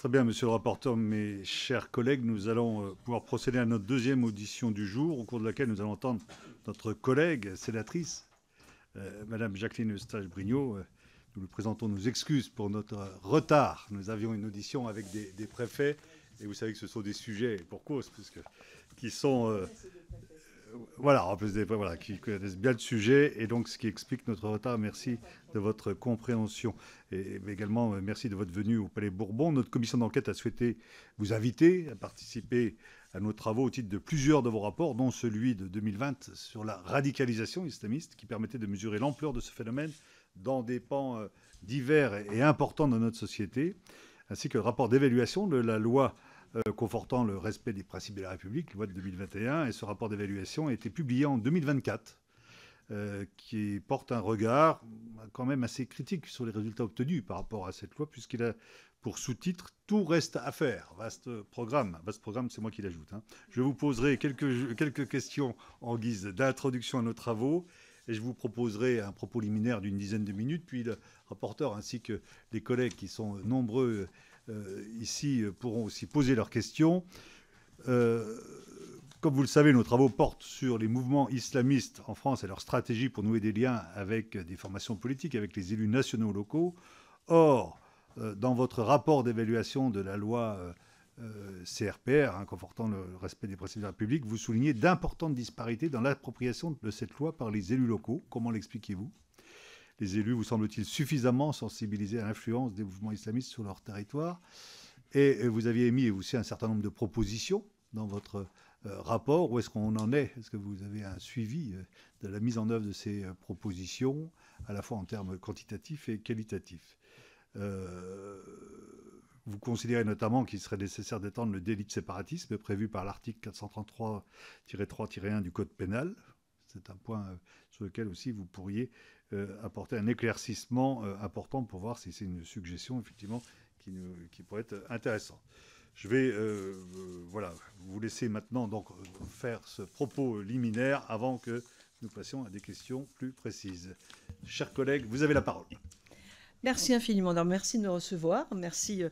Très bien, monsieur le rapporteur, mes chers collègues, nous allons pouvoir procéder à notre deuxième audition du jour, au cours de laquelle nous allons entendre notre collègue sénatrice, madame Jacqueline Eustache-Brinio. Nous lui présentons nos excuses pour notre retard. Nous avions une audition avec des préfets, et vous savez que ce sont des sujets pour cause, puisque, qui sont... voilà, en plus voilà, qui connaissent bien le sujet, et donc ce qui explique notre retard. Merci de votre compréhension. Et également, merci de votre venue au Palais Bourbon. Notre commission d'enquête a souhaité vous inviter à participer à nos travaux au titre de plusieurs de vos rapports, dont celui de 2020 sur la radicalisation islamiste, qui permettait de mesurer l'ampleur de ce phénomène dans des pans divers et importants de notre société, ainsi que le rapport d'évaluation de la loi confortant le respect des principes de la République, loi de 2021. Et ce rapport d'évaluation a été publié en 2024, qui porte un regard quand même assez critique sur les résultats obtenus par rapport à cette loi, puisqu'il a pour sous-titre « Tout reste à faire ». Vaste programme, c'est moi qui l'ajoute. Je vous poserai quelques questions en guise d'introduction à nos travaux, et je vous proposerai un propos liminaire d'une dizaine de minutes, puis le rapporteur ainsi que les collègues qui sont nombreux ici pourront aussi poser leurs questions. Comme vous le savez, nos travaux portent sur les mouvements islamistes en France et leur stratégie pour nouer des liens avec des formations politiques, avec les élus nationaux locaux. Or, dans votre rapport d'évaluation de la loi CRPR, confortant le respect des principes de la République, vous soulignez d'importantes disparités dans l'appropriation de cette loi par les élus locaux. Comment l'expliquez-vous ? Les élus, vous semble-t-il, suffisamment sensibilisés à l'influence des mouvements islamistes sur leur territoire? Et vous aviez émis aussi un certain nombre de propositions dans votre rapport. Où est-ce qu'on en est? Est-ce que vous avez un suivi de la mise en œuvre de ces propositions, à la fois en termes quantitatifs et qualitatifs? Vous considérez notamment qu'il serait nécessaire d'étendre le délit de séparatisme prévu par l'article 433-3-1 du Code pénal. C'est un point sur lequel aussi vous pourriez apporter un éclaircissement important pour voir si c'est une suggestion effectivement qui pourrait être intéressante. Je vais voilà, vous laisser maintenant donc faire ce propos liminaire avant que nous passions à des questions plus précises. Chers collègues, vous avez la parole. Merci infiniment. Alors, merci de me recevoir. Merci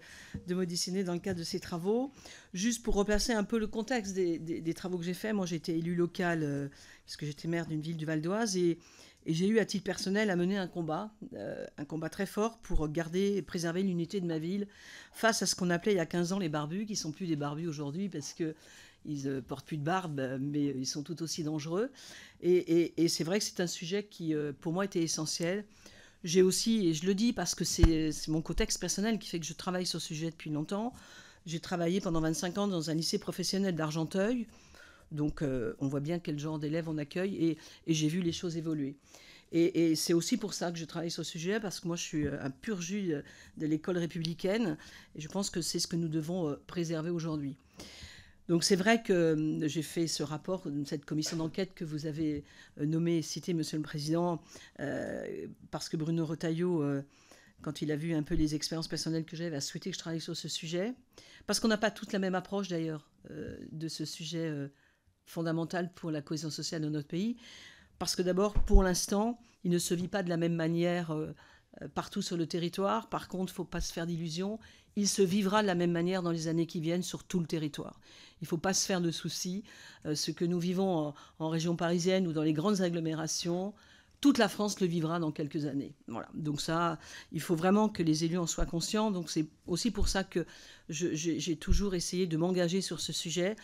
de m'auditionner dans le cadre de ces travaux. Juste pour replacer un peu le contexte des travaux que j'ai faits, moi j'ai été élue locale parce que j'étais maire d'une ville du Val d'Oise et j'ai eu à titre personnel à mener un combat très fort pour garder et préserver l'unité de ma ville face à ce qu'on appelait il y a 15 ans les barbus, qui ne sont plus des barbus aujourd'hui parce qu'ils ne portent plus de barbe, mais ils sont tout aussi dangereux. Et c'est vrai que c'est un sujet qui, pour moi, était essentiel. J'ai aussi, et je le dis parce que c'est mon contexte personnel qui fait que je travaille sur ce sujet depuis longtemps, j'ai travaillé pendant 25 ans dans un lycée professionnel d'Argenteuil. Donc, on voit bien quel genre d'élèves on accueille et j'ai vu les choses évoluer. Et c'est aussi pour ça que je travaille sur ce sujet, parce que moi, je suis un pur jus de l'école républicaine et je pense que c'est ce que nous devons préserver aujourd'hui. Donc, c'est vrai que j'ai fait ce rapport, cette commission d'enquête que vous avez nommée et citée, Monsieur le Président, parce que Bruno Retailleau, quand il a vu un peu les expériences personnelles que j'avais, a souhaité que je travaille sur ce sujet, parce qu'on n'a pas toute la même approche, d'ailleurs, de ce sujet fondamental pour la cohésion sociale de notre pays, parce que d'abord, pour l'instant, il ne se vit pas de la même manière partout sur le territoire. Par contre, il ne faut pas se faire d'illusions, il se vivra de la même manière dans les années qui viennent sur tout le territoire. Il ne faut pas se faire de soucis. Ce que nous vivons en région parisienne ou dans les grandes agglomérations, toute la France le vivra dans quelques années. Voilà. Donc ça, il faut vraiment que les élus en soient conscients. Donc c'est aussi pour ça que j'ai toujours essayé de m'engager sur ce sujet,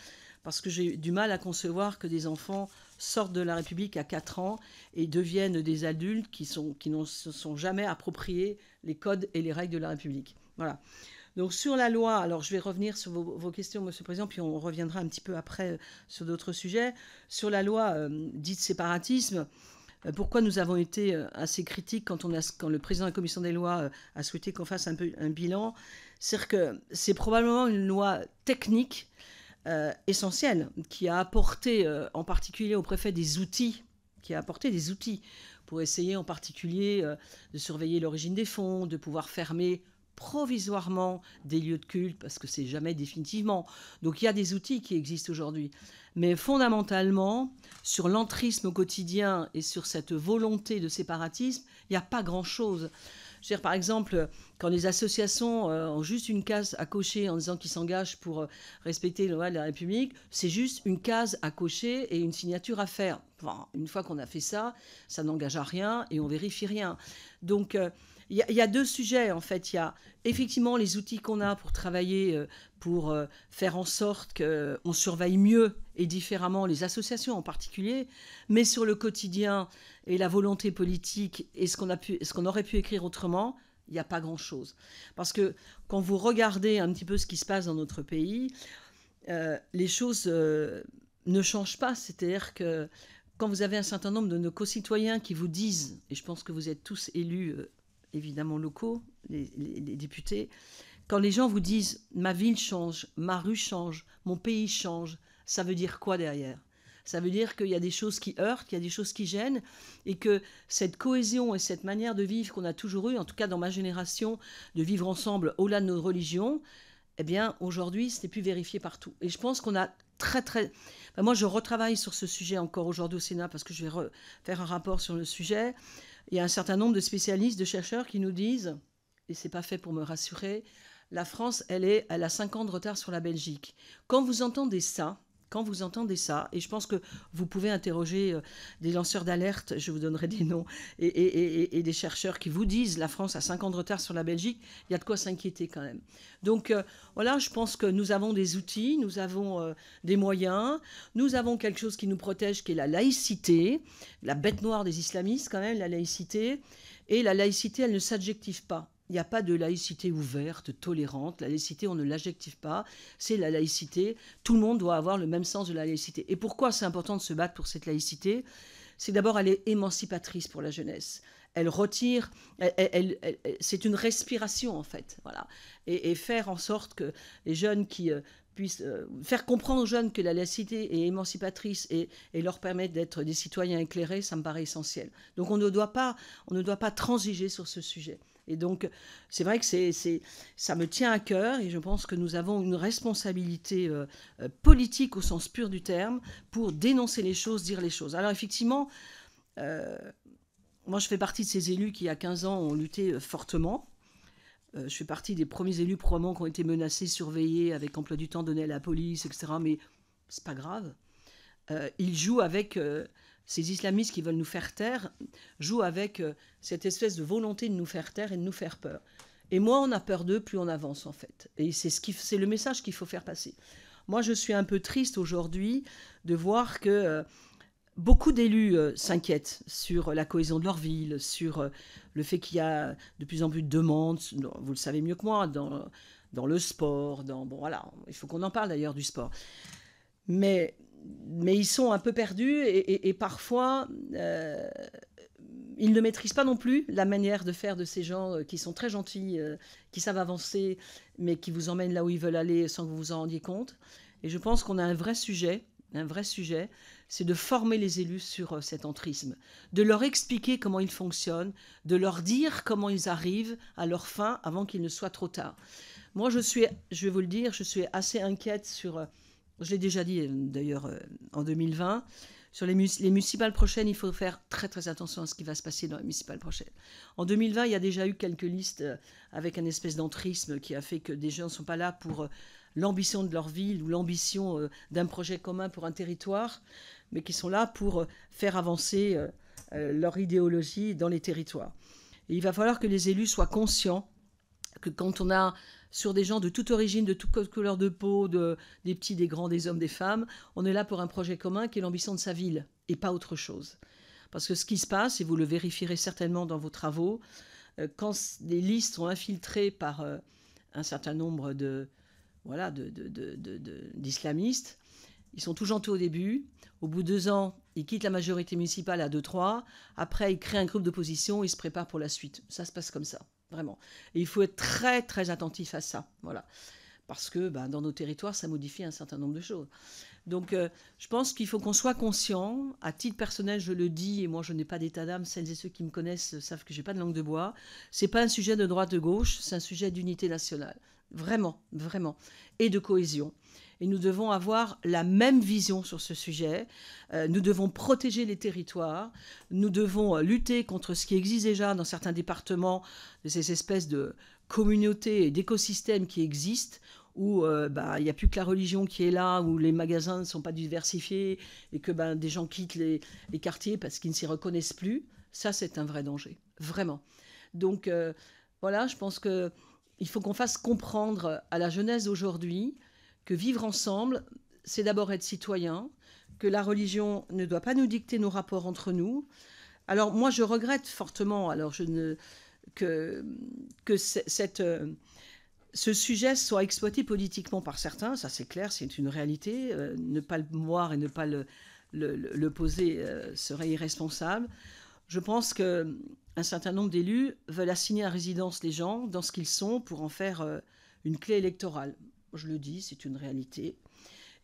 parce que j'ai du mal à concevoir que des enfants sortent de la République à 4 ans et deviennent des adultes qui ne se sont jamais appropriés les codes et les règles de la République. Voilà. Donc sur la loi, alors je vais revenir sur vos questions, Monsieur le Président, puis on reviendra un petit peu après sur d'autres sujets. Sur la loi dite séparatisme, pourquoi nous avons été assez critiques quand le président de la commission des lois a souhaité qu'on fasse un peu un bilan, c'est que c'est probablement une loi technique essentielle, qui a apporté en particulier au préfet des outils, pour essayer en particulier de surveiller l'origine des fonds, de pouvoir fermer provisoirement des lieux de culte, parce que c'est jamais définitivement. Donc il y a des outils qui existent aujourd'hui. Mais fondamentalement, sur l'entrisme au quotidien et sur cette volonté de séparatisme, il n'y a pas grand-chose. Je veux dire, par exemple, quand les associations ont juste une case à cocher en disant qu'ils s'engagent pour respecter les lois de la République, c'est juste une case à cocher et une signature à faire. Enfin, une fois qu'on a fait ça, ça n'engage à rien et on vérifie rien. Donc, il y a deux sujets, en fait. Il y a effectivement les outils qu'on a pour travailler, pour faire en sorte qu'on surveille mieux et différemment les associations en particulier, mais sur le quotidien et la volonté politique et ce qu'on aurait pu écrire autrement, il n'y a pas grand-chose. Parce que quand vous regardez un petit peu ce qui se passe dans notre pays, les choses ne changent pas. C'est-à-dire que quand vous avez un certain nombre de nos concitoyens qui vous disent, et je pense que vous êtes tous élus évidemment locaux, les députés, quand les gens vous disent « ma ville change, ma rue change, mon pays change », ça veut dire quoi derrière ? Ça veut dire qu'il y a des choses qui heurtent, qu'il y a des choses qui gênent, et que cette cohésion et cette manière de vivre qu'on a toujours eue, en tout cas dans ma génération, de vivre ensemble au-delà de nos religions, eh bien aujourd'hui, ce n'est plus vérifié partout. Et je pense qu'on a Enfin, moi, je retravaille sur ce sujet encore aujourd'hui au Sénat parce que je vais faire un rapport sur le sujet. Il y a un certain nombre de spécialistes, de chercheurs qui nous disent, et c'est pas fait pour me rassurer, la France, elle a 5 ans de retard sur la Belgique. Quand vous entendez ça, et je pense que vous pouvez interroger des lanceurs d'alerte, je vous donnerai des noms, et des chercheurs qui vous disent la France a 5 ans de retard sur la Belgique, il y a de quoi s'inquiéter quand même. Donc voilà, je pense que nous avons des outils, nous avons des moyens, nous avons quelque chose qui nous protège, qui est la laïcité, la bête noire des islamistes quand même, la laïcité. Et la laïcité, elle ne s'adjective pas. Il n'y a pas de laïcité ouverte, tolérante. La laïcité, on ne l'adjective pas. C'est la laïcité. Tout le monde doit avoir le même sens de la laïcité. Et pourquoi c'est important de se battre pour cette laïcité ? C'est d'abord, elle est émancipatrice pour la jeunesse. Elle retire, c'est une respiration en fait. Voilà. Et faire en sorte que les jeunes qui puissent faire comprendre aux jeunes que la laïcité est émancipatrice et leur permettre d'être des citoyens éclairés, ça me paraît essentiel. Donc on ne doit pas transiger sur ce sujet. Et donc, c'est vrai que ça me tient à cœur et je pense que nous avons une responsabilité politique au sens pur du terme pour dénoncer les choses, dire les choses. Alors effectivement, moi je fais partie de ces élus qui, il y a 15 ans, ont lutté fortement. Je fais partie des premiers élus probablement qui ont été menacés, surveillés, avec emploi du temps donné à la police, etc. Mais c'est pas grave. Ils jouent avec... ces islamistes qui veulent nous faire taire jouent avec cette espèce de volonté de nous faire taire et de nous faire peur. Et moins on a peur d'eux, plus on avance en fait. Et c'est le message qu'il faut faire passer. Moi, je suis un peu triste aujourd'hui de voir que beaucoup d'élus s'inquiètent sur la cohésion de leur ville, sur le fait qu'il y a de plus en plus de demandes, vous le savez mieux que moi, dans le sport, bon voilà, il faut qu'on en parle d'ailleurs du sport. Mais ils sont un peu perdus et parfois, ils ne maîtrisent pas non plus la manière de faire de ces gens qui sont très gentils, qui savent avancer, mais qui vous emmènent là où ils veulent aller sans que vous vous en rendiez compte. Et je pense qu'on a un vrai sujet, c'est de former les élus sur cet entrisme, de leur expliquer comment ils fonctionnent, de leur dire comment ils arrivent à leur fin avant qu'il ne soit trop tard. Moi, je vais vous le dire, je suis assez inquiète sur... Je l'ai déjà dit d'ailleurs en 2020. Sur les municipales prochaines, il faut faire très très attention à ce qui va se passer dans les municipales prochaines. En 2020, il y a déjà eu quelques listes avec un espèce d'entrisme qui a fait que des gens ne sont pas là pour l'ambition de leur ville ou l'ambition d'un projet commun pour un territoire, mais qui sont là pour faire avancer leur idéologie dans les territoires. Et il va falloir que les élus soient conscients que quand on a sur des gens de toute origine, de toute couleur de peau, des petits, des grands, des hommes, des femmes, on est là pour un projet commun qui est l'ambition de sa ville et pas autre chose. Parce que ce qui se passe, et vous le vérifierez certainement dans vos travaux, quand les listes sont infiltrées par un certain nombre d'islamistes, ils sont tout gentils au début. Au bout de 2 ans, ils quittent la majorité municipale à 2-3. Après, ils créent un groupe d'opposition, ils se préparent pour la suite. Ça se passe comme ça. Vraiment. Et il faut être très, très attentif à ça. Voilà. Parce que dans nos territoires, ça modifie un certain nombre de choses. Donc, je pense qu'il faut qu'on soit conscient. À titre personnel, je le dis, et moi, je n'ai pas d'état d'âme. Celles et ceux qui me connaissent savent que je n'ai pas de langue de bois. Ce n'est pas un sujet de droite de gauche, c'est un sujet d'unité nationale. vraiment, vraiment, et de cohésion. Et nous devons avoir la même vision sur ce sujet. Nous devons protéger les territoires. Nous devons lutter contre ce qui existe déjà dans certains départements, de ces espèces de communautés et d'écosystèmes qui existent, où il n'y a plus que la religion qui est là, où les magasins ne sont pas diversifiés, et que des gens quittent les quartiers parce qu'ils ne s'y reconnaissent plus. Ça, c'est un vrai danger, vraiment. Donc, voilà, je pense qu'il faut qu'on fasse comprendre à la jeunesse d'aujourd'hui que vivre ensemble, c'est d'abord être citoyen, que la religion ne doit pas nous dicter nos rapports entre nous. Alors moi, je regrette fortement que ce sujet soit exploité politiquement par certains, ça c'est clair, c'est une réalité. Ne pas le voir et ne pas le poser serait irresponsable. Je pense qu'un certain nombre d'élus veulent assigner à résidence les gens dans ce qu'ils sont pour en faire une clé électorale. Je le dis, c'est une réalité.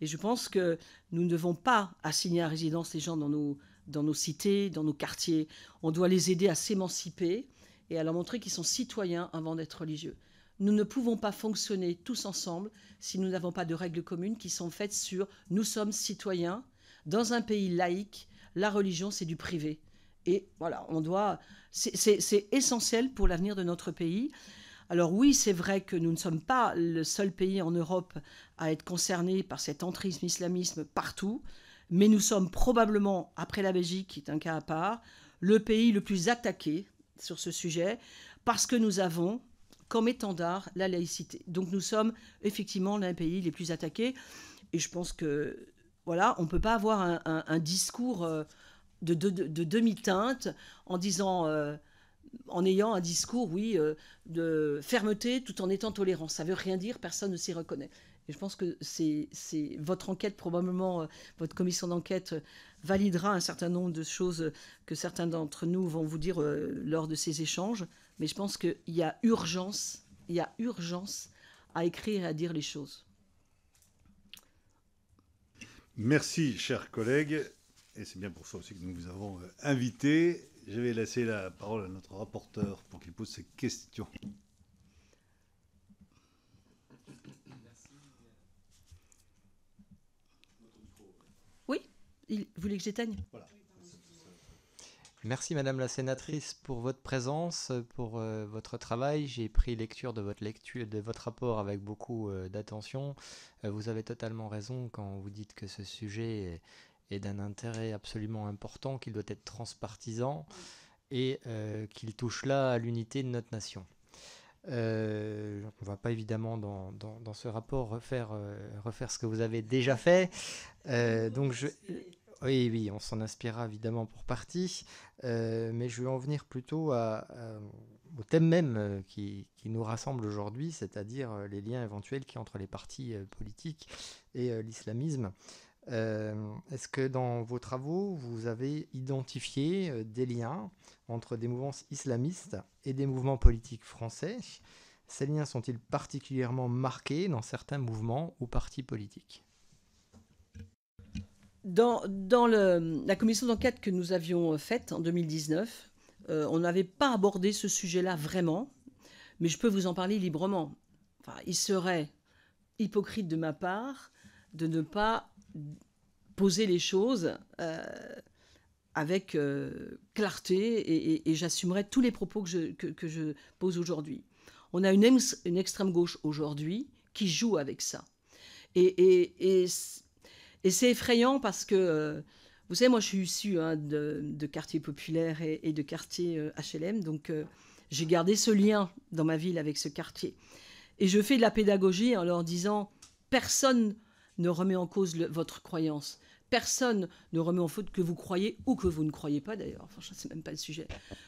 Et je pense que nous ne devons pas assigner à résidence les gens dans nos cités, dans nos quartiers. On doit les aider à s'émanciper et à leur montrer qu'ils sont citoyens avant d'être religieux. Nous ne pouvons pas fonctionner tous ensemble si nous n'avons pas de règles communes qui sont faites sur « nous sommes citoyens ». Dans un pays laïque, la religion, c'est du privé. Et voilà, c'est essentiel pour l'avenir de notre pays. Alors oui, c'est vrai que nous ne sommes pas le seul pays en Europe à être concerné par cet entrisme islamisme partout, mais nous sommes probablement, après la Belgique, qui est un cas à part, le pays le plus attaqué sur ce sujet, parce que nous avons comme étendard la laïcité. Donc nous sommes effectivement l'un des pays les plus attaqués, et je pense que, voilà, on ne peut pas avoir un discours de demi-teinte en disant... en ayant un discours, oui, de fermeté tout en étant tolérant. Ça ne veut rien dire, personne ne s'y reconnaît. Et je pense que c'est votre enquête, probablement, votre commission d'enquête validera un certain nombre de choses que certains d'entre nous vont vous dire lors de ces échanges. Mais je pense qu'il y a urgence à écrire et à dire les choses. Merci, chers collègues. Et c'est bien pour ça aussi que nous vous avons invité. Je vais laisser la parole à notre rapporteur pour qu'il pose ses questions. Oui, vous voulez que j'éteigne ? Voilà. Merci Madame la sénatrice pour votre présence, pour votre travail. J'ai pris lecture de votre rapport avec beaucoup d'attention. Vous avez totalement raison quand vous dites que ce sujet est d'un intérêt absolument important, qu'il doit être transpartisan et qu'il touche là à l'unité de notre nation. On ne va pas évidemment dans ce rapport refaire ce que vous avez déjà fait. Oui, on s'en inspirera évidemment pour partie, mais je vais en venir plutôt au thème même qui nous rassemble aujourd'hui, c'est-à-dire les liens éventuels qui entre les partis politiques et l'islamisme. Est-ce que dans vos travaux, vous avez identifié des liens entre des mouvances islamistes et des mouvements politiques français ? Ces liens sont-ils particulièrement marqués dans certains mouvements ou partis politiques ? Dans la commission d'enquête que nous avions faite en 2019, on n'avait pas abordé ce sujet-là vraiment, mais je peux vous en parler librement. Enfin, il serait hypocrite de ma part de ne pas poser les choses avec clarté, et j'assumerai tous les propos que je pose aujourd'hui. On a une extrême gauche aujourd'hui qui joue avec ça. Et c'est effrayant parce que, vous savez, moi je suis issue de quartiers populaires et de quartiers HLM, donc j'ai gardé ce lien dans ma ville avec ce quartier. Et je fais de la pédagogie en leur disant, personne ne remet en cause votre croyance. Personne ne remet en faute que vous croyez ou que vous ne croyez pas d'ailleurs. Enfin, c'est même pas le sujet.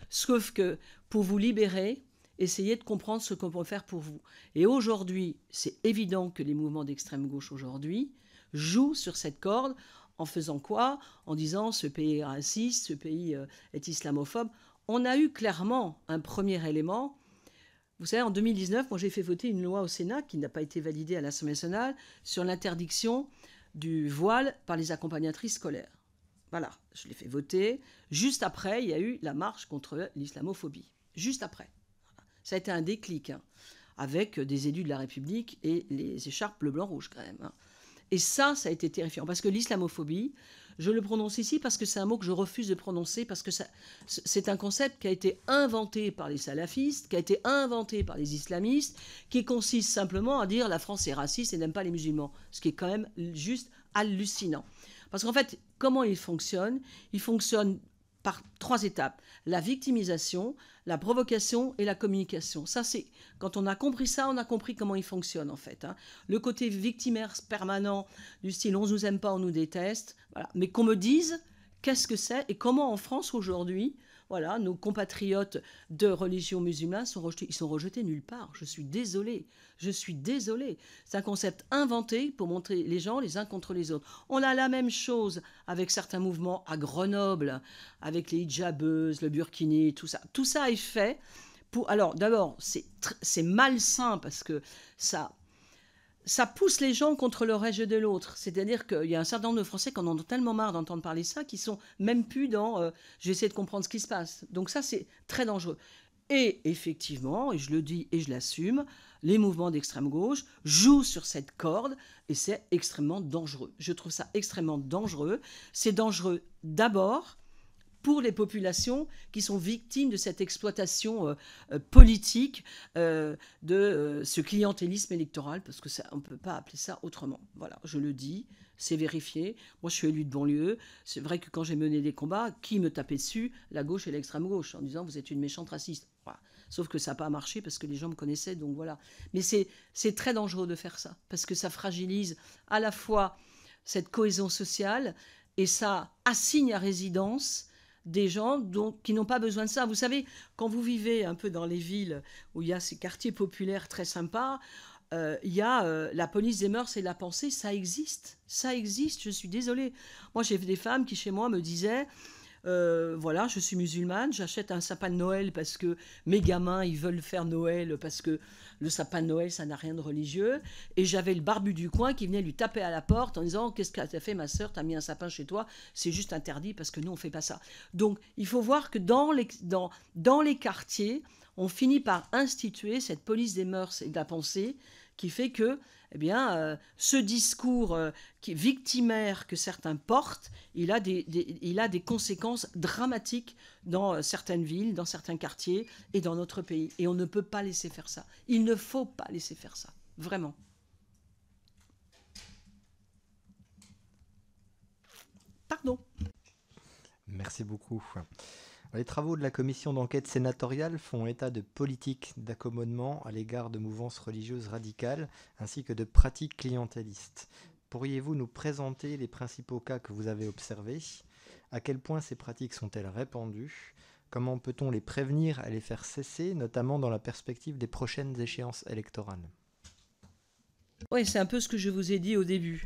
Sauf que pour vous libérer, essayez de comprendre ce qu'on peut faire pour vous. Et aujourd'hui, c'est évident que les mouvements d'extrême gauche aujourd'hui jouent sur cette corde en faisant quoi ? En disant ce pays est raciste, ce pays est islamophobe. On a eu clairement un premier élément. Vous savez, en 2019, moi j'ai fait voter une loi au Sénat qui n'a pas été validée à l'Assemblée nationale sur l'interdiction du voile par les accompagnatrices scolaires. Voilà, je l'ai fait voter. Juste après, il y a eu la marche contre l'islamophobie. Juste après. Ça a été un déclic. avec des élus de la République et les écharpes bleu, blanc, rouge quand même. Hein. Et ça a été terrifiant. Parce que l'islamophobie, je le prononce ici parce que c'est un mot que je refuse de prononcer, parce que c'est un concept qui a été inventé par les salafistes, qui a été inventé par les islamistes, qui consiste simplement à dire la France est raciste et n'aime pas les musulmans. Ce qui est quand même juste hallucinant. Parce qu'en fait, comment il fonctionne ? Il fonctionne par 3 étapes. La victimisation, la provocation et la communication. Ça, c'est quand on a compris ça, on a compris comment il fonctionne en fait. Hein. Le côté victimaire permanent du style on nous aime pas, on nous déteste. Voilà. Mais qu'on me dise qu'est-ce que c'est et comment en France aujourd'hui, voilà, nos compatriotes de religion musulmane sont rejetés. Ils sont rejetés nulle part. Je suis désolée. Je suis désolée. C'est un concept inventé pour montrer les gens les uns contre les autres. On a la même chose avec certains mouvements à Grenoble, avec les hijabeuses, le burkini, tout ça. Tout ça est fait pour... Alors, d'abord, c'est malsain parce que ça pousse les gens contre le règne de l'autre. C'est-à-dire qu'il y a un certain nombre de Français qui en ont tellement marre d'entendre parler ça, qui sont même plus dans je vais essayer de comprendre ce qui se passe. Donc ça, c'est très dangereux. Et effectivement, et je le dis et je l'assume, les mouvements d'extrême gauche jouent sur cette corde et c'est extrêmement dangereux. Je trouve ça extrêmement dangereux. C'est dangereux d'abord pour les populations qui sont victimes de cette exploitation politique de ce clientélisme électoral, parce que on ne peut pas appeler ça autrement. Voilà, je le dis, c'est vérifié. Moi, je suis élu de banlieue. C'est vrai que quand j'ai mené des combats, qui me tapait dessus ? La gauche et l'extrême gauche, en disant « vous êtes une méchante raciste ». Voilà. Sauf que ça n'a pas marché parce que les gens me connaissaient, donc voilà. Mais c'est très dangereux de faire ça, parce que ça fragilise à la fois cette cohésion sociale et ça assigne à résidence des gens qui n'ont pas besoin de ça. Vous savez, quand vous vivez un peu dans les villes où il y a ces quartiers populaires très sympas, il y a la police des mœurs et de la pensée, ça existe, je suis désolée. Moi, j'ai des femmes qui, chez moi, me disaient... voilà, je suis musulmane, j'achète un sapin de Noël parce que mes gamins, ils veulent faire Noël parce que le sapin de Noël, ça n'a rien de religieux. Et j'avais le barbu du coin qui venait lui taper à la porte en disant « Qu'est-ce que t'as fait, ma sœur? T'as mis un sapin chez toi? C'est juste interdit parce que nous, on fait pas ça. » Donc, il faut voir que dans les quartiers, on finit par instituer cette police des mœurs et de la pensée qui fait que eh bien, ce discours qui est victimaire que certains portent, il a des conséquences dramatiques dans certaines villes, dans certains quartiers et dans notre pays. Et on ne peut pas laisser faire ça. Il ne faut pas laisser faire ça. Vraiment. Pardon. Merci beaucoup. Les travaux de la commission d'enquête sénatoriale font état de politiques d'accommodement à l'égard de mouvances religieuses radicales ainsi que de pratiques clientélistes. Pourriez-vous nous présenter les principaux cas que vous avez observés ? À quel point ces pratiques sont-elles répandues ? Comment peut-on les prévenir et les faire cesser, notamment dans la perspective des prochaines échéances électorales ? Oui, c'est un peu ce que je vous ai dit au début.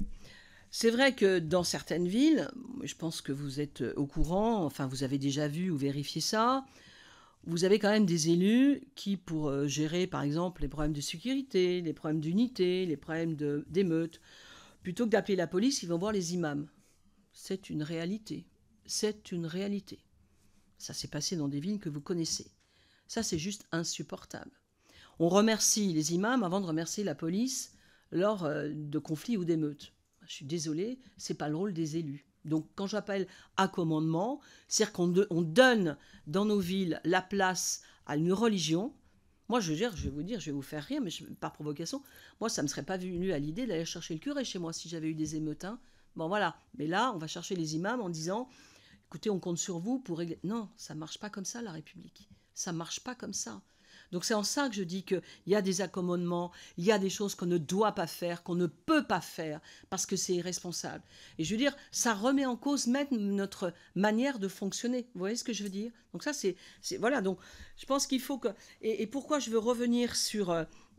C'est vrai que dans certaines villes, je pense que vous êtes au courant, enfin vous avez déjà vu ou vérifié ça, vous avez quand même des élus qui, pour gérer par exemple les problèmes de sécurité, les problèmes d'unité, les problèmes d'émeute, plutôt que d'appeler la police, ils vont voir les imams. C'est une réalité. C'est une réalité. Ça s'est passé dans des villes que vous connaissez. Ça, c'est juste insupportable. On remercie les imams avant de remercier la police lors de conflits ou d'émeutes. Je suis désolée, c'est pas le rôle des élus. Donc, quand j'appelle accommodement, c'est-à-dire qu'on donne dans nos villes la place à une religion. Moi, je vais vous faire rire, mais par provocation, moi, ça ne me serait pas venu à l'idée d'aller chercher le curé chez moi si j'avais eu des émeutes. Hein. Bon, voilà. Mais là, on va chercher les imams en disant, écoutez, on compte sur vous pour régler. Non, ça ne marche pas comme ça, la République. Ça ne marche pas comme ça. Donc c'est en ça que je dis qu'il y a des accommodements, il y a des choses qu'on ne doit pas faire, qu'on ne peut pas faire, parce que c'est irresponsable. Et je veux dire, ça remet en cause même notre manière de fonctionner. Vous voyez ce que je veux dire ? Donc ça, c'est voilà, donc je pense qu'il faut que... Et pourquoi je veux revenir sur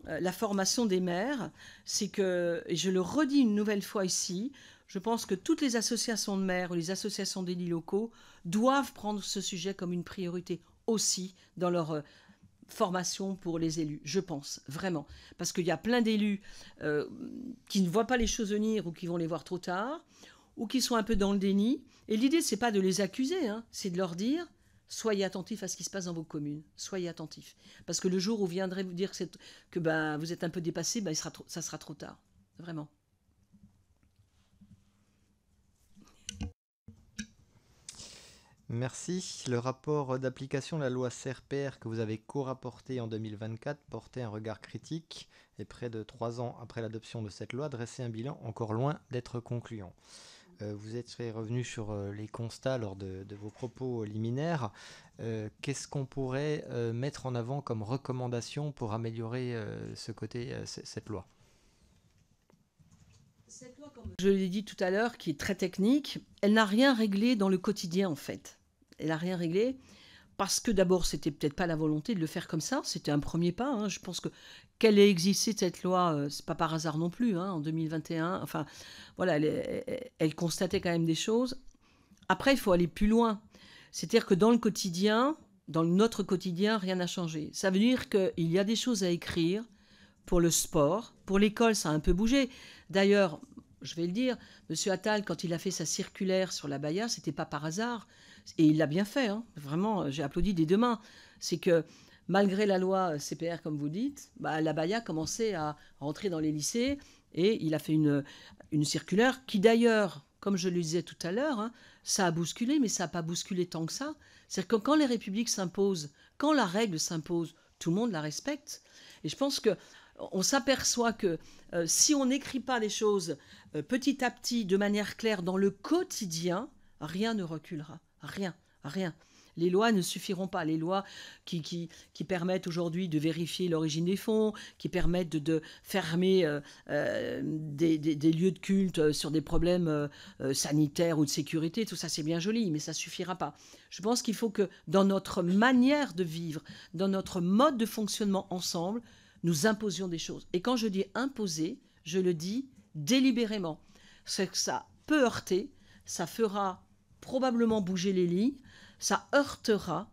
la formation des maires, c'est que, et je le redis une nouvelle fois ici, je pense que toutes les associations de maires ou les associations d'élus locaux doivent prendre ce sujet comme une priorité aussi dans leur... formation pour les élus, je pense, vraiment. Parce qu'il y a plein d'élus qui ne voient pas les choses venir ou qui vont les voir trop tard, ou qui sont un peu dans le déni. Et l'idée, c'est pas de les accuser, hein, c'est de leur dire, soyez attentifs à ce qui se passe dans vos communes. Soyez attentifs. Parce que le jour où viendrez vous dire que vous êtes un peu dépassé, ça sera trop tard. Vraiment. Merci. Le rapport d'application de la loi CRPR que vous avez co-rapporté en 2024 portait un regard critique et près de 3 ans après l'adoption de cette loi, dressait un bilan encore loin d'être concluant. Vous êtes revenu sur les constats lors de vos propos liminaires. Qu'est-ce qu'on pourrait mettre en avant comme recommandation pour améliorer cette loi ? Cette loi, comme je l'ai dit tout à l'heure, qui est très technique, elle n'a rien réglé dans le quotidien en fait. Elle n'a rien réglé parce que d'abord, c'était peut-être pas la volonté de le faire comme ça. C'était un premier pas. Hein. Je pense que qu'elle ait existé, cette loi, c'est pas par hasard non plus, hein, en 2021. Enfin, voilà, elle constatait quand même des choses. Après, il faut aller plus loin. C'est-à-dire que dans le quotidien, dans notre quotidien, rien n'a changé. Ça veut dire qu'il y a des choses à écrire pour le sport. Pour l'école, ça a un peu bougé. D'ailleurs, je vais le dire, M. Attal, quand il a fait sa circulaire sur l'abaya, c'était pas par hasard. Et il l'a bien fait, hein. Vraiment, j'ai applaudi des deux mains. C'est que malgré la loi CPR, comme vous dites, l'abaya commençait à rentrer dans les lycées et il a fait une circulaire qui d'ailleurs, comme je le disais tout à l'heure, hein, ça a bousculé, mais ça n'a pas bousculé tant que ça. C'est-à-dire que quand les républiques s'imposent, quand la règle s'impose, tout le monde la respecte. Et je pense qu'on s'aperçoit que si on n'écrit pas les choses petit à petit, de manière claire, dans le quotidien, rien ne reculera. Rien. Les lois ne suffiront pas. Les lois qui permettent aujourd'hui de vérifier l'origine des fonds, qui permettent de fermer des lieux de culte sur des problèmes sanitaires ou de sécurité, tout ça c'est bien joli, mais ça ne suffira pas. Je pense qu'il faut que dans notre manière de vivre, dans notre mode de fonctionnement ensemble, nous imposions des choses. Et quand je dis imposer, je le dis délibérément. C'est que ça peut heurter, ça fera probablement bouger les lignes, ça heurtera,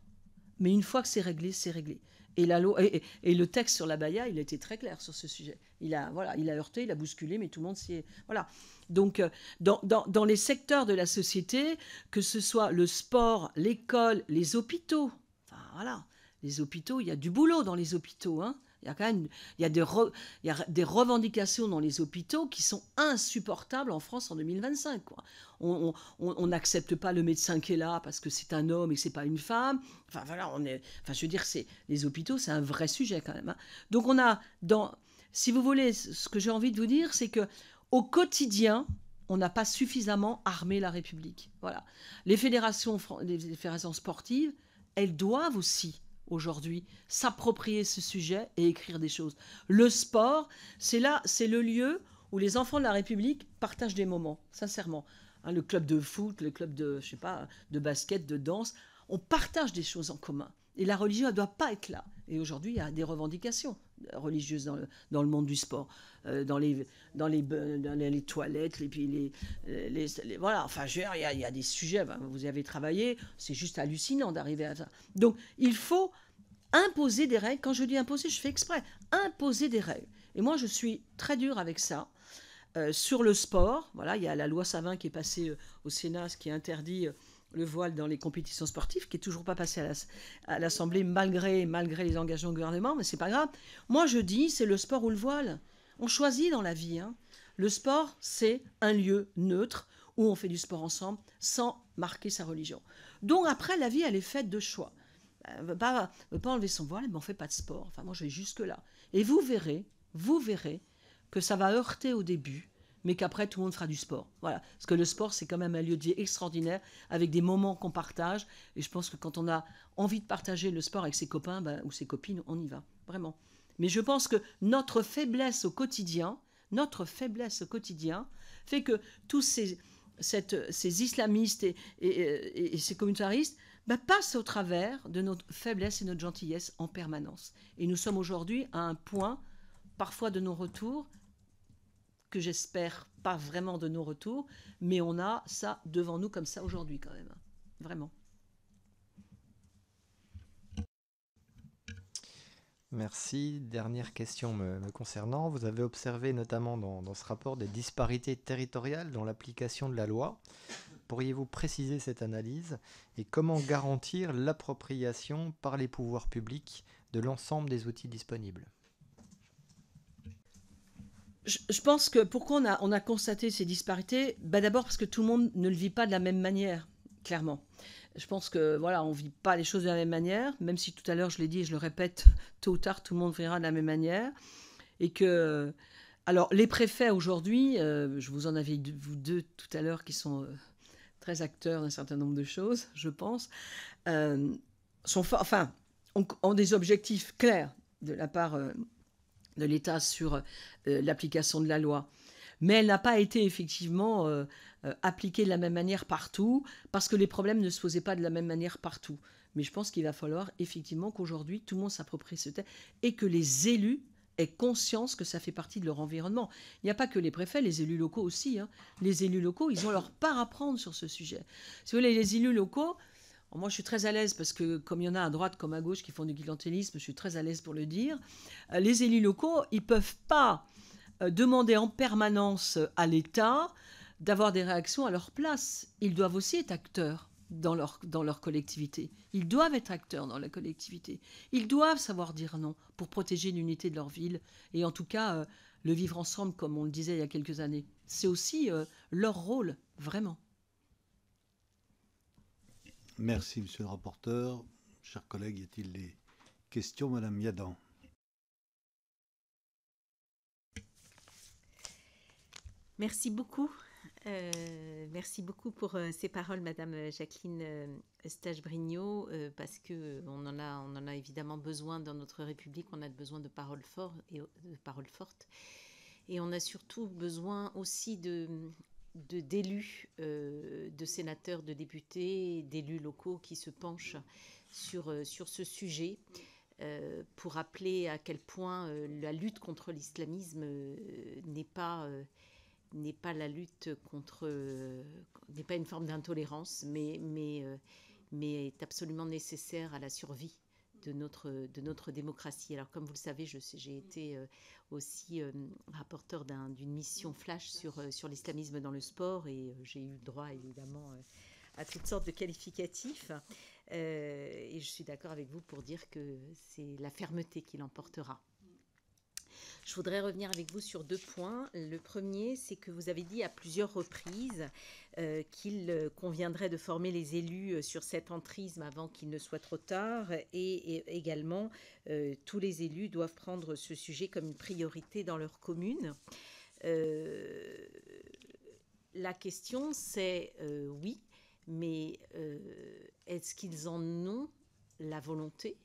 mais une fois que c'est réglé, c'est réglé. Et le texte sur l'abaya, il a été très clair sur ce sujet. Il a heurté, il a bousculé, mais tout le monde s'y est... Voilà. Donc, dans les secteurs de la société, que ce soit le sport, l'école, les hôpitaux, enfin voilà, les hôpitaux, il y a du boulot dans les hôpitaux, hein. Il y a quand même des revendications dans les hôpitaux qui sont insupportables en France en 2025. Quoi. On n'accepte pas le médecin qui est là parce que c'est un homme et que c'est pas une femme. Enfin voilà, je veux dire, les hôpitaux, c'est un vrai sujet quand même. Hein. Donc si vous voulez, ce que j'ai envie de vous dire, c'est que au quotidien, on n'a pas suffisamment armé la République. Voilà, les fédérations sportives, elles doivent aussi aujourd'hui s'approprier ce sujet et écrire des choses. Le sport, c'est le lieu où les enfants de la République partagent des moments, sincèrement. Hein, le club de foot, le club de basket, de danse, on partage des choses en commun. Et la religion, elle ne doit pas être là. Et aujourd'hui, il y a des revendications religieuses dans le monde du sport, dans les toilettes, voilà. Enfin, il y a des sujets. Vous y avez travaillé. C'est juste hallucinant d'arriver à ça. Donc, il faut imposer des règles. Quand je dis imposer, je fais exprès. Imposer des règles. Et moi, je suis très dure avec ça. Sur le sport, voilà, il y a la loi Savin qui est passée au Sénat, ce qui interdit le voile dans les compétitions sportives, qui n'est toujours pas passé à l'Assemblée malgré les engagements du gouvernement, mais c'est pas grave. Moi, je dis, c'est le sport ou le voile. On choisit dans la vie. Hein. Le sport, c'est un lieu neutre où on fait du sport ensemble sans marquer sa religion. Donc après, la vie, elle est faite de choix. Elle ne veut pas enlever son voile, mais on ne fait pas de sport. Enfin, moi, je vais jusque-là. Et vous verrez que ça va heurter au début, mais qu'après, tout le monde fera du sport. Voilà. Parce que le sport, c'est quand même un lieu de vie extraordinaire, avec des moments qu'on partage. Et je pense que quand on a envie de partager le sport avec ses copains ou ses copines, on y va. Vraiment. Mais je pense que notre faiblesse au quotidien fait que tous ces islamistes et ces communautaristes passent au travers de notre faiblesse et notre gentillesse en permanence. Et nous sommes aujourd'hui à un point, parfois de non-retour, que j'espère pas vraiment de non-retour, mais on a ça devant nous comme ça aujourd'hui quand même. Vraiment. Merci. Dernière question me concernant. Vous avez observé notamment dans ce rapport des disparités territoriales dans l'application de la loi. Pourriez-vous préciser cette analyse et comment garantir l'appropriation par les pouvoirs publics de l'ensemble des outils disponibles? Je pense que pourquoi on a constaté ces disparités, d'abord parce que tout le monde ne le vit pas de la même manière, clairement. Je pense que voilà, on ne vit pas les choses de la même manière, même si tout à l'heure je l'ai dit et je le répète, tôt ou tard tout le monde verra de la même manière. Et que, alors les préfets aujourd'hui, je vous en avais vous deux tout à l'heure qui sont très acteurs d'un certain nombre de choses, je pense, ont des objectifs clairs de la part de l'État sur l'application de la loi. Mais elle n'a pas été effectivement appliquée de la même manière partout, parce que les problèmes ne se posaient pas de la même manière partout. Mais je pense qu'il va falloir effectivement qu'aujourd'hui, tout le monde s'approprie ce texte et que les élus aient conscience que ça fait partie de leur environnement. Il n'y a pas que les préfets, les élus locaux aussi. Hein. Les élus locaux, ils ont leur part à prendre sur ce sujet. Si vous voulez, les élus locaux, moi je suis très à l'aise parce que comme il y en a à droite comme à gauche qui font du clientélisme, je suis très à l'aise pour le dire. Les élus locaux, ils ne peuvent pas demander en permanence à l'État d'avoir des réactions à leur place. Ils doivent aussi être acteurs dans leur collectivité. Ils doivent être acteurs dans la collectivité. Ils doivent savoir dire non pour protéger l'unité de leur ville et en tout cas le vivre ensemble comme on le disait il y a quelques années. C'est aussi leur rôle, vraiment. Merci, monsieur le rapporteur. Chers collègues, y a-t-il des questions? Madame Yadan. Merci beaucoup. Merci beaucoup pour ces paroles, Madame Jacqueline Eustache-Brignot, parce qu'on en a évidemment besoin dans notre République. On a besoin de paroles fortes. Et on a surtout besoin aussi d'élus, de sénateurs, de députés, d'élus locaux qui se penchent sur ce sujet pour rappeler à quel point la lutte contre l'islamisme n'est pas la lutte n'est pas une forme d'intolérance, mais est absolument nécessaire à la survie de notre démocratie. Alors, comme vous le savez, j'ai été aussi rapporteur d'une mission flash sur l'islamisme dans le sport et j'ai eu droit évidemment à toutes sortes de qualificatifs. Et je suis d'accord avec vous pour dire que c'est la fermeté qui l'emportera. Je voudrais revenir avec vous sur 2 points. Le premier, c'est que vous avez dit à plusieurs reprises qu'il conviendrait de former les élus sur cet entrisme avant qu'il ne soit trop tard et également tous les élus doivent prendre ce sujet comme une priorité dans leur commune. La question, c'est oui, mais est-ce qu'ils en ont la volonté ?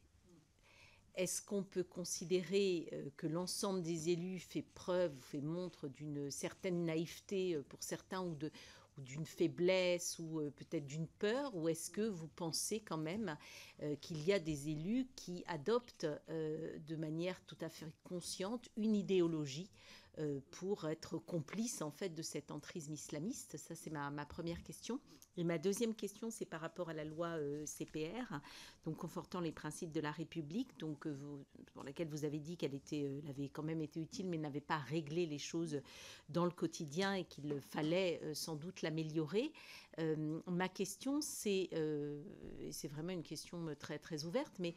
Est-ce qu'on peut considérer que l'ensemble des élus fait montre d'une certaine naïveté pour certains ou d'une faiblesse ou peut-être d'une peur? Ou est-ce que vous pensez quand même qu'il y a des élus qui adoptent de manière tout à fait consciente une idéologie pour être complices en fait de cet entrisme islamiste? Ça, c'est ma première question. Et ma deuxième question, c'est par rapport à la loi CPR, donc confortant les principes de la République, donc pour laquelle vous avez dit qu'elle avait quand même été utile, mais n'avait pas réglé les choses dans le quotidien et qu'il fallait sans doute l'améliorer. Ma question, c'est vraiment une question très, très ouverte, mais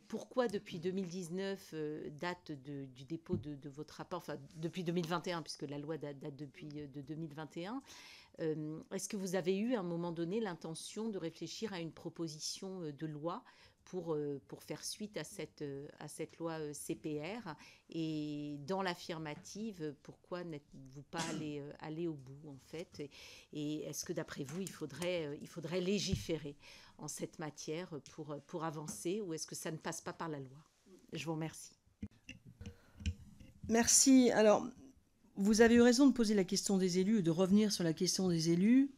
pourquoi depuis 2019, date du dépôt de votre rapport, enfin depuis 2021, puisque la loi date depuis de 2021, est-ce que vous avez eu à un moment donné l'intention de réfléchir à une proposition de loi pour faire suite à cette loi CPR? Et dans l'affirmative, pourquoi n'êtes-vous pas allé au bout en fait? Et est-ce que d'après vous, il faudrait légiférer en cette matière pour avancer, ou est-ce que ça ne passe pas par la loi? Je vous remercie. Merci. Alors, vous avez eu raison de poser la question des élus et de revenir sur la question des élus.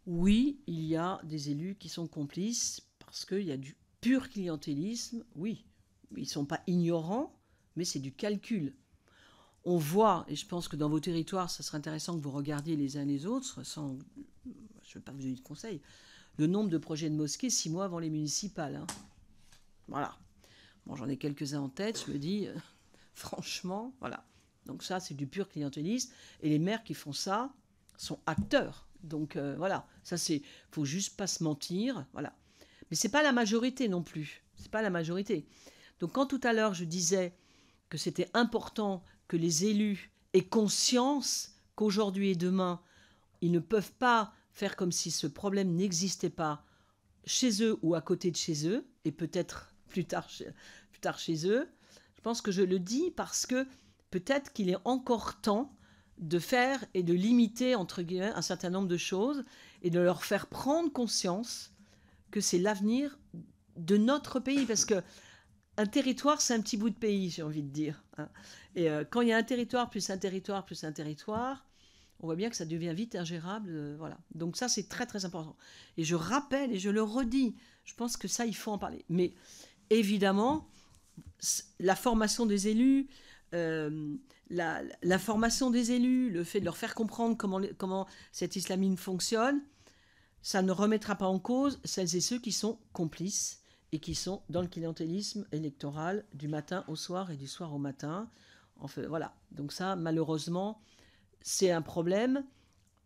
Oui, il y a des élus qui sont complices parce qu'il y a du pur clientélisme. Oui, ils ne sont pas ignorants, mais c'est du calcul. On voit, et je pense que dans vos territoires, ça serait intéressant que vous regardiez les uns les autres, je ne vais pas vous donner de conseils, le nombre de projets de mosquées 6 mois avant les municipales. Hein. Voilà. Bon, j'en ai quelques-uns en tête, je me dis, franchement, voilà. Donc ça, c'est du pur clientélisme. Et les maires qui font ça sont acteurs Donc voilà, ça c'est, faut juste pas se mentir, voilà. Mais c'est pas la majorité non plus, c'est pas la majorité. Donc quand tout à l'heure je disais que c'était important que les élus aient conscience qu'aujourd'hui et demain, ils ne peuvent pas faire comme si ce problème n'existait pas chez eux ou à côté de chez eux, et peut-être plus tard chez eux, je pense que je le dis parce que peut-être qu'il est encore temps de faire et de limiter, entre guillemets, un certain nombre de choses et de leur faire prendre conscience que c'est l'avenir de notre pays. Parce que un territoire, c'est un petit bout de pays, j'ai envie de dire. Hein. Et quand il y a un territoire, plus un territoire, plus un territoire, on voit bien que ça devient vite ingérable. Voilà. Donc ça, c'est très, très important. Et je rappelle et je le redis, je pense que ça, il faut en parler. Mais évidemment, la formation des élus, la formation des élus, le fait de leur faire comprendre comment cette islamine fonctionne, ça ne remettra pas en cause celles et ceux qui sont complices et qui sont dans le clientélisme électoral du matin au soir et du soir au matin. Enfin, voilà. Donc ça, malheureusement, c'est un problème,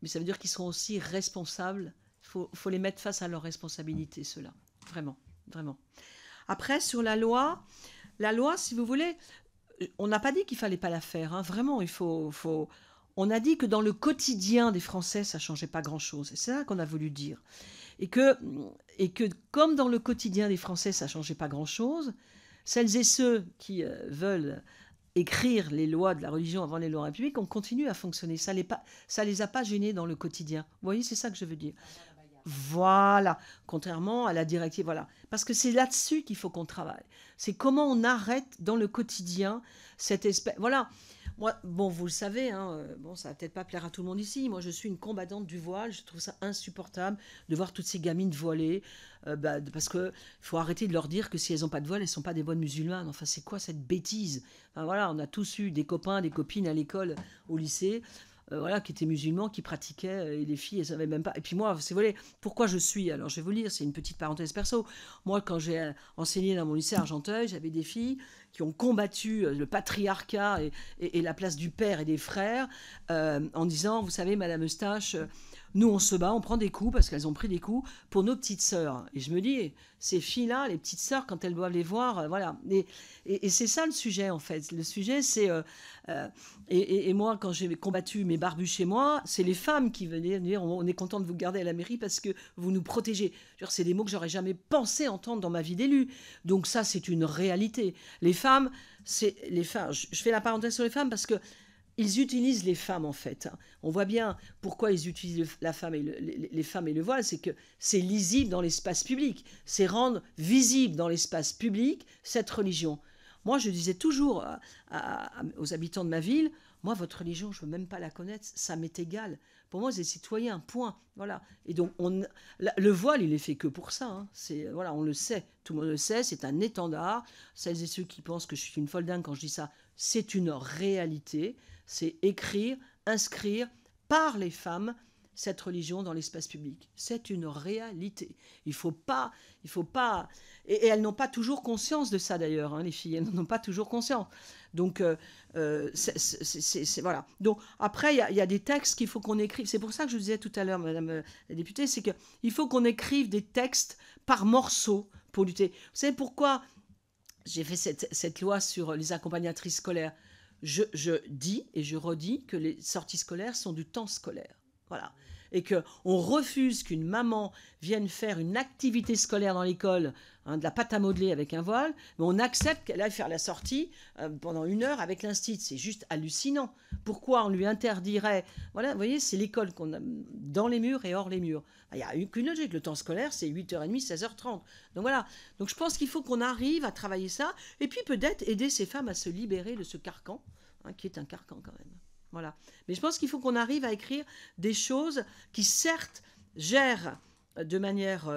mais ça veut dire qu'ils seront aussi responsables. Il faut les mettre face à leurs responsabilités, ceux-là. Vraiment, vraiment. Après, sur la loi, si vous voulez, on n'a pas dit qu'il ne fallait pas la faire. Hein. Vraiment, on a dit que dans le quotidien des Français, ça ne changeait pas grand-chose. C'est ça qu'on a voulu dire. Et que comme dans le quotidien des Français, ça ne changeait pas grand-chose, celles et ceux qui veulent écrire les lois de la religion avant les lois républiques, on continue à fonctionner. Ça les a pas gênés dans le quotidien. Vous voyez, c'est ça que je veux dire. Voilà, contrairement à la directive, voilà. Parce que c'est là-dessus qu'il faut qu'on travaille. C'est comment on arrête dans le quotidien cette espèce... Voilà, moi, bon, vous le savez, hein, bon, ça va peut-être pas plaire à tout le monde ici, moi je suis une combattante du voile, je trouve ça insupportable de voir toutes ces gamines voilées, parce qu'il faut arrêter de leur dire que si elles n'ont pas de voile, elles ne sont pas des bonnes musulmanes. Enfin, c'est quoi cette bêtise? Enfin, voilà, on a tous eu des copains, des copines à l'école, au lycée, voilà, qui étaient musulmans, qui pratiquaient, et les filles, elles savaient même pas. Et puis moi, vous voyez, pourquoi je suis, alors je vais vous le dire, c'est une petite parenthèse perso. Moi, quand j'ai enseigné dans mon lycée à Argenteuil, j'avais des filles qui ont combattu le patriarcat et la place du père et des frères, en disant, vous savez, Madame Eustache, nous on se bat, on prend des coups, parce qu'elles ont pris des coups, pour nos petites sœurs. Et je me dis, ces filles-là, les petites sœurs, quand elles doivent les voir, voilà. Et c'est ça le sujet, en fait. Le sujet, c'est... et moi, quand j'ai combattu mes barbus chez moi, c'est les femmes qui venaient dire, on est content de vous garder à la mairie parce que vous nous protégez. C'est des mots que j'aurais jamais pensé entendre dans ma vie d'élu. Donc ça, c'est une réalité. Les femmes, je fais la parenthèse sur les femmes parce que ils utilisent les femmes, en fait. On voit bien pourquoi ils utilisent les femmes et le voile, c'est que c'est lisible dans l'espace public. C'est rendre visible dans l'espace public cette religion. Moi, je disais toujours aux habitants de ma ville, moi, votre religion, je ne veux même pas la connaître, ça m'est égal. Pour moi, c'est citoyen, point. Voilà. Et donc, le voile, il est fait que pour ça. Hein. Voilà, on le sait, tout le monde le sait, c'est un étendard. Celles et ceux qui pensent que je suis une folle dingue quand je dis ça, c'est une réalité. C'est écrire, inscrire par les femmes cette religion dans l'espace public. C'est une réalité. Il faut pas... Et elles n'ont pas toujours conscience de ça, d'ailleurs, hein, les filles. Elles n'en ont pas toujours conscience. Donc, voilà. Donc, après, il y a des textes qu'il faut qu'on écrive. C'est pour ça que je vous disais tout à l'heure, Madame la députée, c'est qu'il faut qu'on écrive des textes par morceaux pour lutter. Vous savez pourquoi j'ai fait cette loi sur les accompagnatrices scolaires? Je dis et je redis que les sorties scolaires sont du temps scolaire. Voilà. Et qu'on refuse qu'une maman vienne faire une activité scolaire dans l'école, de la pâte à modeler avec un voile, mais on accepte qu'elle aille faire la sortie pendant 1 heure avec l'instit. C'est juste hallucinant. Pourquoi on lui interdirait... Voilà, vous voyez, c'est l'école qu'on a dans les murs et hors les murs. Il n'y a qu'une logique. Le temps scolaire, c'est 8h30, 16h30. Donc voilà. Donc je pense qu'il faut qu'on arrive à travailler ça, et puis peut-être aider ces femmes à se libérer de ce carcan, qui est un carcan quand même. Voilà. Mais je pense qu'il faut qu'on arrive à écrire des choses qui, certes, gèrent de manière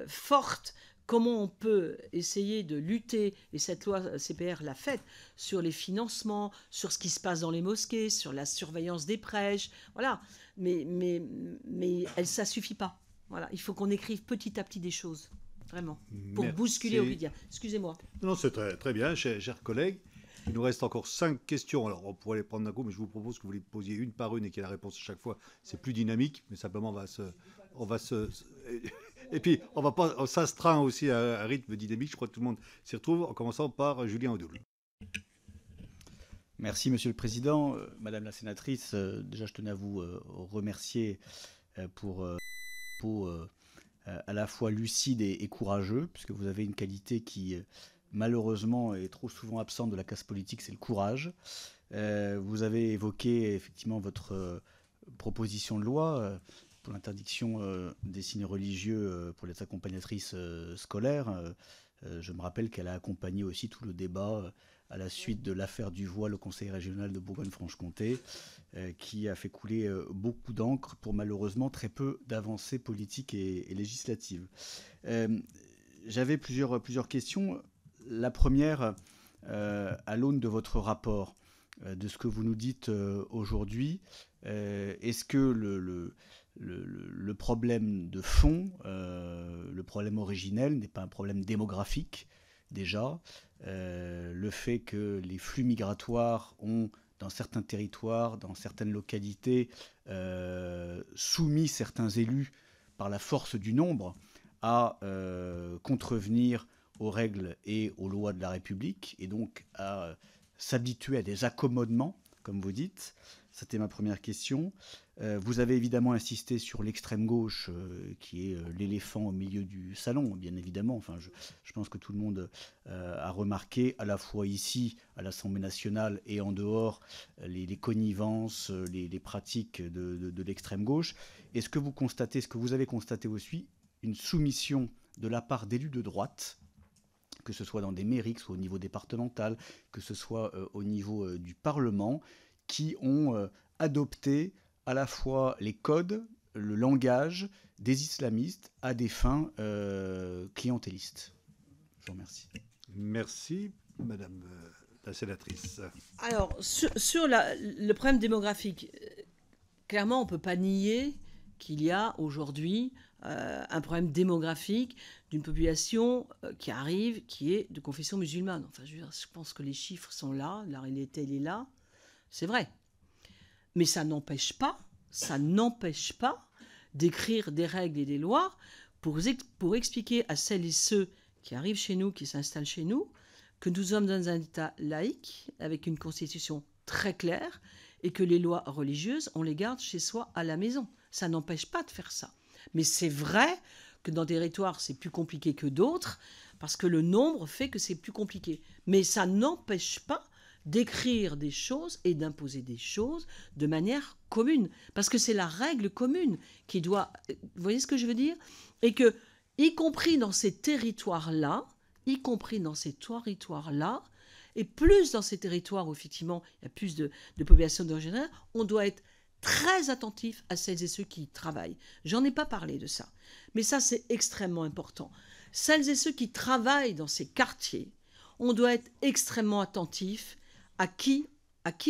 forte comment on peut essayer de lutter, et cette loi CPR l'a faite, sur les financements, sur ce qui se passe dans les mosquées, sur la surveillance des prêches, voilà. Mais ça ne suffit pas. Voilà. Il faut qu'on écrive petit à petit des choses, vraiment, pour bousculer au quotidien. Excusez-moi. Non, c'est très, très bien, chers collègues. Il nous reste encore 5 questions. Alors, on pourrait les prendre d'un coup, mais je vous propose que vous les posiez une par une et qu'il y ait la réponse à chaque fois. C'est plus dynamique, mais simplement, et puis, on va pas s'astreint aussi à un rythme dynamique. Je crois que tout le monde s'y retrouve, en commençant par Julien Audoul. Merci, Monsieur le Président. Madame la sénatrice, déjà, je tenais à vous remercier pour à la fois lucide et courageux, puisque vous avez une qualité qui, malheureusement, est trop souvent absente de la classe politique, c'est le courage. Vous avez évoqué effectivement votre proposition de loi pour l'interdiction des signes religieux pour les accompagnatrices scolaires. Je me rappelle qu'elle a accompagné aussi tout le débat à la suite de l'affaire du voile au Conseil régional de Bourgogne-Franche-Comté, qui a fait couler beaucoup d'encre pour malheureusement très peu d'avancées politiques et législatives. J'avais plusieurs questions. La première, à l'aune de votre rapport, de ce que vous nous dites aujourd'hui, est-ce que le problème de fond, le problème originel n'est pas un problème démographique déjà, le fait que les flux migratoires ont, dans certains territoires, dans certaines localités, soumis certains élus par la force du nombre à contrevenir aux règles et aux lois de la République, et donc à s'habituer à des accommodements, comme vous dites. C'était ma première question. Vous avez évidemment insisté sur l'extrême gauche, qui est l'éléphant au milieu du salon, bien évidemment. Enfin, je pense que tout le monde a remarqué, à la fois ici, à l'Assemblée nationale, et en dehors, les connivences, les pratiques de l'extrême gauche. Est-ce que vous avez constaté aussi une soumission de la part d'élus de droite, que ce soit dans des mairies, que ce soit au niveau départemental, que ce soit au niveau du Parlement, qui ont adopté à la fois les codes, le langage des islamistes à des fins clientélistes. Je vous remercie. Merci, Madame la sénatrice. Alors, sur le problème démographique, clairement, on ne peut pas nier qu'il y a aujourd'hui un problème démographique d'une population qui arrive, qui est de confession musulmane. Enfin, je pense que les chiffres sont là, la réalité, elle est là. C'est vrai. Mais ça n'empêche pas d'écrire des règles et des lois pour expliquer à celles et ceux qui arrivent chez nous, qui s'installent chez nous, que nous sommes dans un État laïque, avec une constitution très claire, et que les lois religieuses, on les garde chez soi à la maison. Ça n'empêche pas de faire ça. Mais c'est vrai que dans des territoires, c'est plus compliqué que d'autres, parce que le nombre fait que c'est plus compliqué. Mais ça n'empêche pas d'écrire des choses et d'imposer des choses de manière commune. Parce que c'est la règle commune qui doit... Vous voyez ce que je veux dire? Et que, y compris dans ces territoires-là, et plus dans ces territoires où effectivement il y a plus de population d'origine, on doit être très attentif à celles et ceux qui y travaillent. J'en ai pas parlé de ça, mais ça c'est extrêmement important. Celles et ceux qui travaillent dans ces quartiers, on doit être extrêmement attentif à qui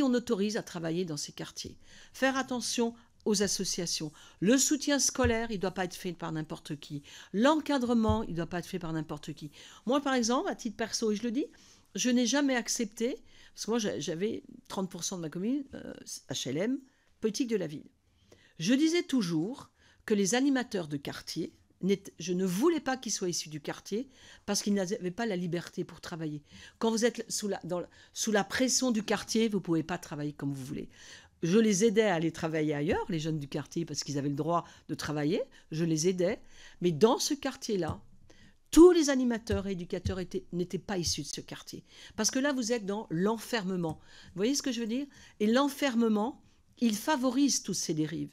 on autorise à travailler dans ces quartiers. Faire attention aux associations. Le soutien scolaire, il ne doit pas être fait par n'importe qui. L'encadrement, il ne doit pas être fait par n'importe qui. Moi, par exemple, à titre perso, et je le dis, je n'ai jamais accepté, parce que moi, j'avais 30% de ma commune, HLM, politique de la ville. Je disais toujours que les animateurs de quartier, je ne voulais pas qu'ils soient issus du quartier parce qu'ils n'avaient pas la liberté pour travailler. Quand vous êtes sous la pression du quartier, vous ne pouvez pas travailler comme vous voulez. Je les aidais à aller travailler ailleurs, les jeunes du quartier, parce qu'ils avaient le droit de travailler. Je les aidais. Mais dans ce quartier-là, tous les animateurs et éducateurs n'étaient pas issus de ce quartier. Parce que là, vous êtes dans l'enfermement. Vous voyez ce que je veux dire? Et l'enfermement, il favorise toutes ces dérives.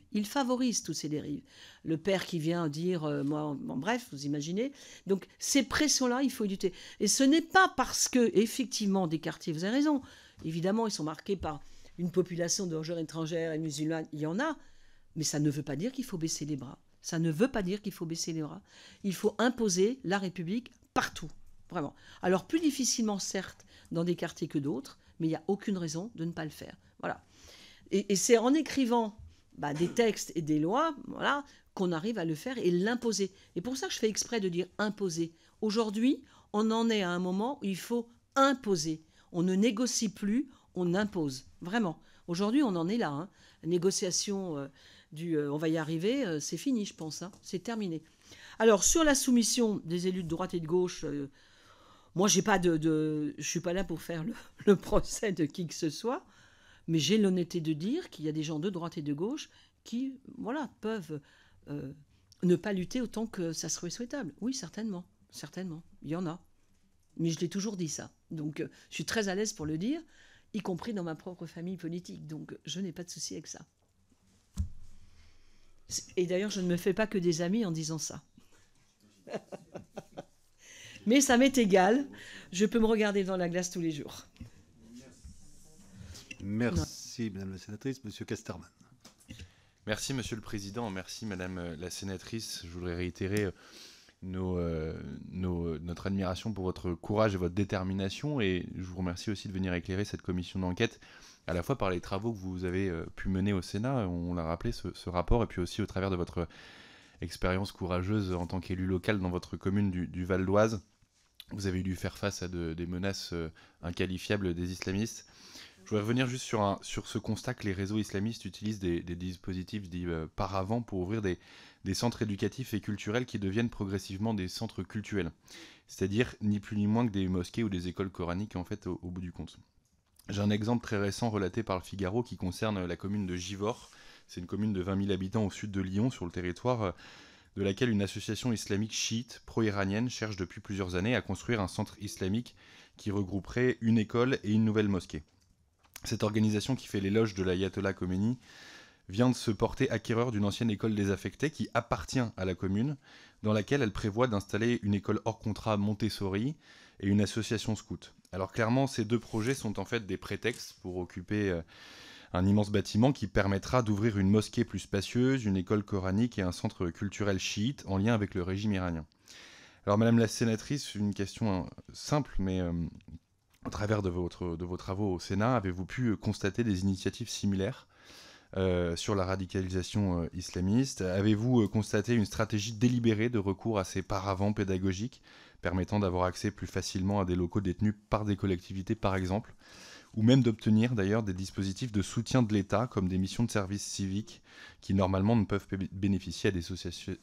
Le père qui vient dire, bref, vous imaginez. Donc, ces pressions-là, il faut lutter. Et ce n'est pas parce que, effectivement, des quartiers, vous avez raison, évidemment, ils sont marqués par une population d'origine étrangère et musulmane, il y en a, mais ça ne veut pas dire qu'il faut baisser les bras. Il faut imposer la République partout, vraiment. Alors, plus difficilement, certes, dans des quartiers que d'autres, mais il n'y a aucune raison de ne pas le faire. Voilà. Et c'est en écrivant des textes et des lois, voilà, qu'on arrive à le faire et l'imposer. Et pour ça que je fais exprès de dire imposer. Aujourd'hui, on en est à un moment où il faut imposer. On ne négocie plus, on impose. Vraiment. Aujourd'hui, on en est là. Hein. La négociation on va y arriver, c'est fini, je pense. Hein. C'est terminé. Alors, sur la soumission des élus de droite et de gauche, moi, je ne suis pas là pour faire le procès de qui que ce soit, mais j'ai l'honnêteté de dire qu'il y a des gens de droite et de gauche qui, voilà, peuvent ne pas lutter autant que ça serait souhaitable. Oui, certainement, certainement, il y en a. Mais je l'ai toujours dit, ça. Donc, je suis très à l'aise pour le dire, y compris dans ma propre famille politique. Donc, je n'ai pas de souci avec ça. Et d'ailleurs, je ne me fais pas que des amis en disant ça. Mais ça m'est égal. Je peux me regarder dans la glace tous les jours. Merci, Madame la sénatrice. Monsieur Casterman. Merci, Monsieur le Président. Merci, Madame la sénatrice. Je voudrais réitérer notre admiration pour votre courage et votre détermination. Et je vous remercie aussi de venir éclairer cette commission d'enquête, à la fois par les travaux que vous avez pu mener au Sénat, on l'a rappelé, ce rapport, et puis aussi au travers de votre expérience courageuse en tant qu'élu local dans votre commune du Val d'Oise. Vous avez dû faire face à des menaces inqualifiables des islamistes. Je voudrais revenir juste sur ce constat que les réseaux islamistes utilisent des dispositifs dits paravents pour ouvrir des centres éducatifs et culturels qui deviennent progressivement des centres cultuels. C'est-à-dire ni plus ni moins que des mosquées ou des écoles coraniques, en fait, au bout du compte. J'ai un exemple très récent relaté par le Figaro qui concerne la commune de Givors. C'est une commune de 20 000 habitants au sud de Lyon, sur le territoire de laquelle une association islamique chiite pro-iranienne cherche depuis plusieurs années à construire un centre islamique qui regrouperait une école et une nouvelle mosquée. Cette organisation, qui fait l'éloge de l'ayatollah Khomeini, vient de se porter acquéreur d'une ancienne école désaffectée qui appartient à la commune, dans laquelle elle prévoit d'installer une école hors contrat Montessori et une association scout. Alors clairement, ces deux projets sont en fait des prétextes pour occuper un immense bâtiment qui permettra d'ouvrir une mosquée plus spacieuse, une école coranique et un centre culturel chiite en lien avec le régime iranien. Alors Madame la sénatrice, une question simple, mais au travers de vos travaux au Sénat, avez-vous pu constater des initiatives similaires sur la radicalisation islamiste? Avez-vous constaté une stratégie délibérée de recours à ces paravents pédagogiques permettant d'avoir accès plus facilement à des locaux détenus par des collectivités, par exemple, ou même d'obtenir d'ailleurs des dispositifs de soutien de l'État, comme des missions de service civique, qui normalement ne peuvent bénéficier à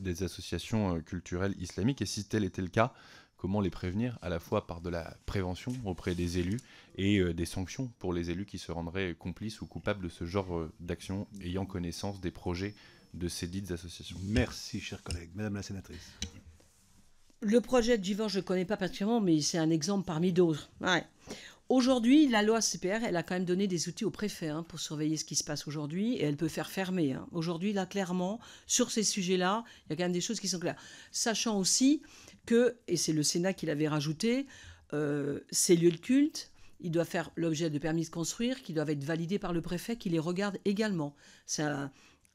des associations culturelles islamiques? Et si tel était le cas, comment les prévenir, à la fois par de la prévention auprès des élus et des sanctions pour les élus qui se rendraient complices ou coupables de ce genre d'action, ayant connaissance des projets de ces dites associations? Merci, chers collègues. Madame la sénatrice. Le projet de Givors, je ne connais pas particulièrement, mais c'est un exemple parmi d'autres. Ouais. Aujourd'hui, la loi CPR, elle a quand même donné des outils au préfet pour surveiller ce qui se passe aujourd'hui, et elle peut faire fermer. Aujourd'hui, là, clairement, sur ces sujets-là, il y a quand même des choses qui sont claires. Sachant aussi que, et c'est le Sénat qui l'avait rajouté, ces lieux de culte, ils doivent faire l'objet de permis de construire, qui doivent être validés par le préfet, qui les regarde également. C'est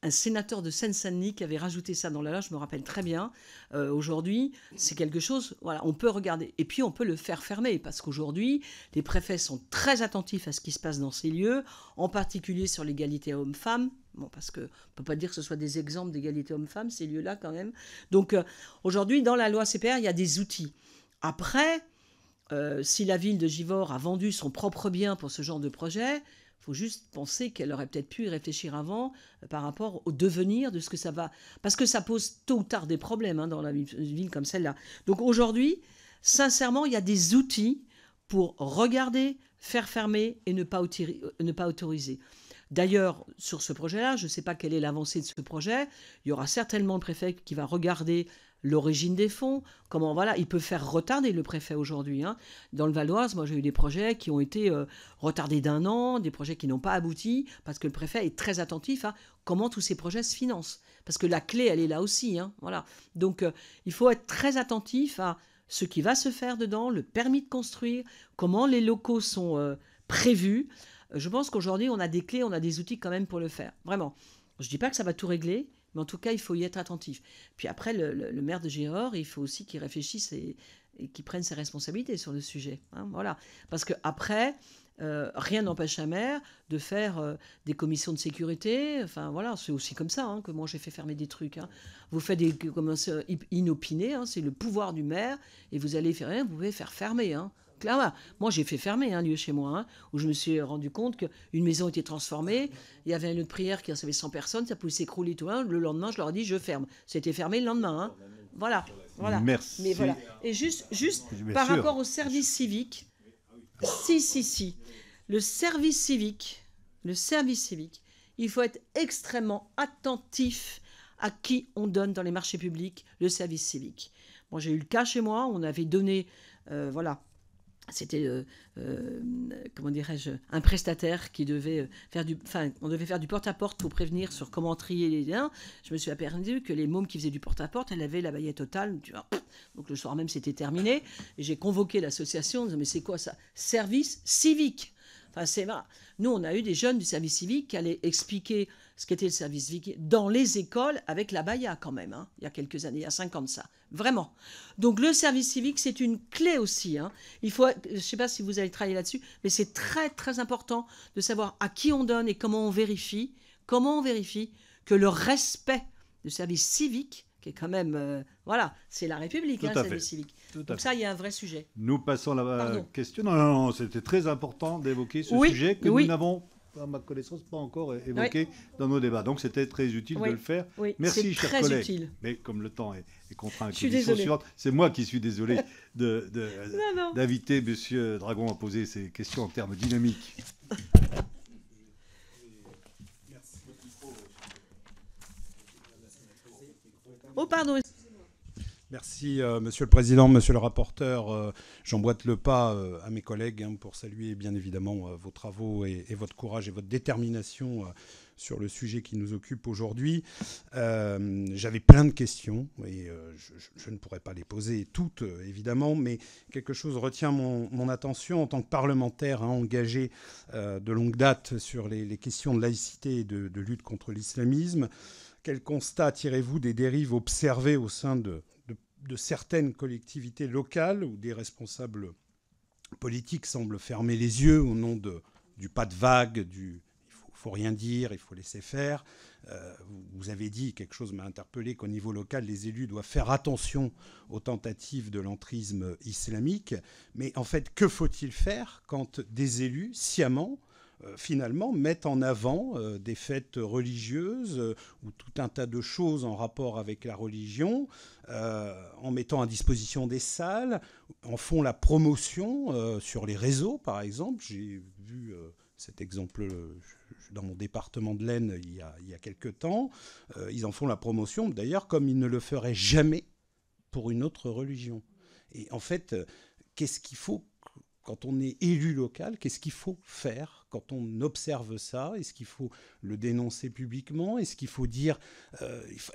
un sénateur de Seine-Saint-Denis qui avait rajouté ça dans la loi, je me rappelle très bien. Aujourd'hui, c'est quelque chose, voilà, on peut regarder. Et puis, on peut le faire fermer, parce qu'aujourd'hui, les préfets sont très attentifs à ce qui se passe dans ces lieux, en particulier sur l'égalité homme-femme. Bon, parce qu'on ne peut pas dire que ce soit des exemples d'égalité homme-femme, ces lieux-là, quand même. Donc, aujourd'hui, dans la loi CPR, il y a des outils. Après, si la ville de Givors a vendu son propre bien pour ce genre de projet, il faut juste penser qu'elle aurait peut-être pu y réfléchir avant par rapport au devenir de ce que ça va... Parce que ça pose tôt ou tard des problèmes dans une ville comme celle-là. Donc aujourd'hui, sincèrement, il y a des outils pour regarder, faire fermer et ne pas autoriser. D'ailleurs, sur ce projet-là, je ne sais pas quelle est l'avancée de ce projet. Il y aura certainement le préfet qui va regarder l'origine des fonds, comment, voilà, il peut faire retarder le préfet aujourd'hui. Dans le Val d'Oise, moi j'ai eu des projets qui ont été retardés d'1 an, des projets qui n'ont pas abouti, parce que le préfet est très attentif à comment tous ces projets se financent. Parce que la clé, elle est là aussi. Voilà. Donc il faut être très attentif à ce qui va se faire dedans, le permis de construire, comment les locaux sont prévus. Je pense qu'aujourd'hui, on a des clés, on a des outils quand même pour le faire. Vraiment. Je ne dis pas que ça va tout régler, mais en tout cas, il faut y être attentif. Puis après, le maire de Givors, il faut aussi qu'il réfléchisse et qu'il prenne ses responsabilités sur le sujet. Voilà. Parce qu'après, rien n'empêche un maire de faire des commissions de sécurité. Enfin, voilà, c'est aussi comme ça que moi, j'ai fait fermer des trucs. Vous faites des commissions inopinées, c'est le pouvoir du maire, et vous allez faire rien, vous pouvez faire fermer. Clairement. Moi, j'ai fait fermer un lieu chez moi, où je me suis rendu compte qu'une maison était transformée. Il y avait un lieu de prière qui recevait 100 personnes, ça pouvait s'écrouler tout. Le lendemain, je leur ai dit, je ferme. C'était fermé le lendemain. Voilà. Merci. Mais voilà. Et juste Bien par sûr. rapport au service civique, si. Le service civique, il faut être extrêmement attentif à qui on donne dans les marchés publics le service civique. Moi, j'ai eu le cas chez moi, on avait donné, c'était, comment dirais-je, un prestataire qui devait on devait faire du porte-à-porte pour prévenir sur comment trier les liens. Je me suis aperçu que les mômes qui faisaient du porte-à-porte, elles avaient la baillette totale. Donc le soir même, c'était terminé. Et j'ai convoqué l'association en disant, mais c'est quoi ça? Service civique. Enfin, c'est vrai. Nous, on a eu des jeunes du service civique qui allaient expliquer ce qu'était le service civique dans les écoles avec la baya quand même, hein, il y a quelques années, il y a 5 ans de ça. Vraiment. Donc le service civique, c'est une clé aussi. Hein. Il faut, je ne sais pas si vous allez travailler là-dessus, mais c'est très très important de savoir à qui on donne et comment on vérifie que le respect du service civique, qui est quand même, c'est la République, le service civique. Donc ça, il y a un vrai sujet. Nous passons à la question. Non, c'était très important d'évoquer ce sujet que nous n'avons, à ma connaissance, pas encore évoqué dans nos débats. Donc c'était très utile de le faire. Oui, merci, chers collègues. C'est très utile. Mais comme le temps est contraint, je suis désolée. C'est moi qui suis désolé d'inviter M. Dragon à poser ces questions en termes dynamiques. Oh, pardon. Merci, Monsieur le Président, Monsieur le rapporteur. J'emboîte le pas à mes collègues pour saluer bien évidemment vos travaux et votre courage et votre détermination sur le sujet qui nous occupe aujourd'hui. J'avais plein de questions et je ne pourrais pas les poser toutes, évidemment, mais quelque chose retient mon attention en tant que parlementaire engagé de longue date sur les questions de laïcité et de lutte contre l'islamisme. Quel constat tirez-vous des dérives observées au sein de certaines collectivités locales où des responsables politiques semblent fermer les yeux au nom du pas de vague, il faut rien dire, il faut laisser faire. Vous avez dit, quelque chose m'a interpellé, qu'au niveau local, les élus doivent faire attention aux tentatives de l'entrisme islamique. Mais en fait, que faut-il faire quand des élus, sciemment, finalement, mettent en avant des fêtes religieuses ou tout un tas de choses en rapport avec la religion, en mettant à disposition des salles, en font la promotion sur les réseaux, par exemple. J'ai vu cet exemple dans mon département de l'Aisne il y a quelque temps. Ils en font la promotion, d'ailleurs, comme ils ne le feraient jamais pour une autre religion. Et en fait, qu'est-ce qu'il faut quand on est élu local, qu'est-ce qu'il faut faire quand on observe ça? Est-ce qu'il faut le dénoncer publiquement? Est-ce qu'il faut dire...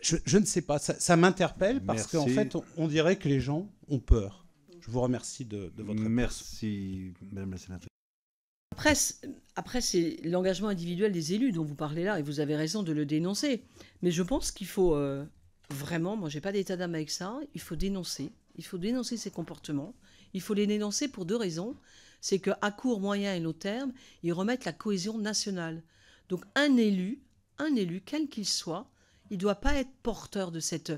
je ne sais pas, ça m'interpelle parce qu'en fait, on dirait que les gens ont peur. Je vous remercie de votre réponse. Merci, Madame la sénatrice. Après, c'est l'engagement individuel des élus dont vous parlez là, et vous avez raison de le dénoncer. Mais je pense qu'il faut vraiment, moi j'ai pas d'état d'âme avec ça, il faut dénoncer ces comportements. Il faut les dénoncer pour 2 raisons. C'est qu'à court, moyen et long terme, ils remettent la cohésion nationale. Donc un élu, quel qu'il soit, il ne doit pas être porteur de cette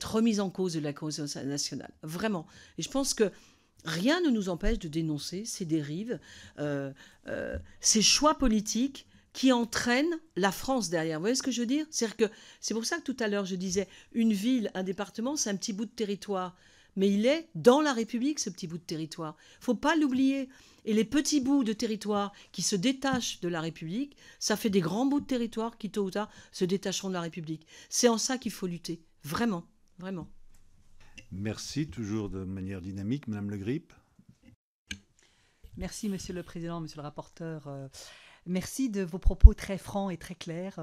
remise en cause de la cohésion nationale. Vraiment. Et je pense que rien ne nous empêche de dénoncer ces dérives, ces choix politiques qui entraînent la France derrière. Vous voyez ce que je veux dire? C'est pour ça que tout à l'heure, je disais, une ville, un département, c'est un petit bout de territoire. Mais il est dans la République, ce petit bout de territoire. Il ne faut pas l'oublier. Et les petits bouts de territoire qui se détachent de la République, ça fait des grands bouts de territoire qui, tôt ou tard, se détacheront de la République. C'est en ça qu'il faut lutter. Vraiment, vraiment. Merci, toujours de manière dynamique. Madame Le Grip. Merci, Monsieur le Président, Monsieur le rapporteur. Merci de vos propos très francs et très clairs,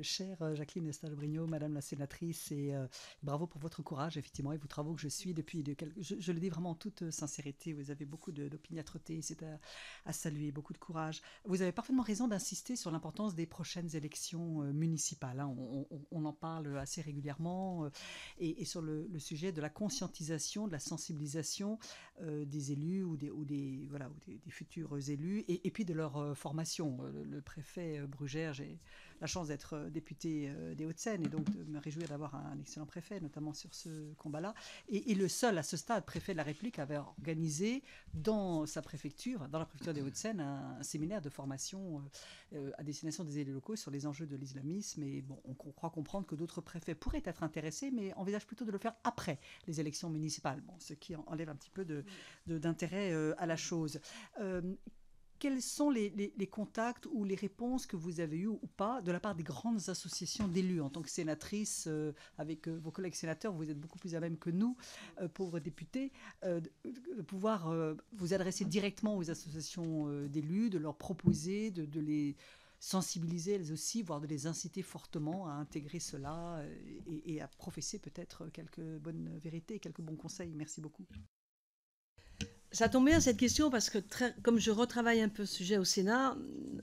chère Jacqueline Eustache-Brignot, Madame la sénatrice, et bravo pour votre courage, effectivement, et vos travaux que je suis depuis, je le dis vraiment en toute sincérité, vous avez beaucoup d'opiniâtreté, c'est à saluer, beaucoup de courage. Vous avez parfaitement raison d'insister sur l'importance des prochaines élections municipales, hein. On en parle assez régulièrement, et sur le sujet de la conscientisation, de la sensibilisation des élus ou des futurs élus, et puis de leur formation élections. Le préfet Brugère, j'ai la chance d'être député des Hauts-de-Seine et donc de me réjouir d'avoir un excellent préfet, notamment sur ce combat-là. Et le seul, à ce stade, préfet de la République avait organisé dans sa préfecture, dans la préfecture des Hauts-de-Seine, un séminaire de formation à destination des élus locaux sur les enjeux de l'islamisme. Et bon, on croit comprendre que d'autres préfets pourraient être intéressés, mais envisagent plutôt de le faire après les élections municipales, bon, ce qui enlève un petit peu d'intérêt à la chose. Quels sont les contacts ou les réponses que vous avez eues ou pas de la part des grandes associations d'élus? En tant que sénatrice, avec vos collègues sénateurs, vous êtes beaucoup plus à même que nous, pauvres députés, de pouvoir vous adresser directement aux associations d'élus, de leur proposer, de les sensibiliser elles aussi, voire de les inciter fortement à intégrer cela et à professer peut-être quelques bonnes vérités, quelques bons conseils. Merci beaucoup. Ça tombe bien cette question parce que comme je retravaille un peu ce sujet au Sénat,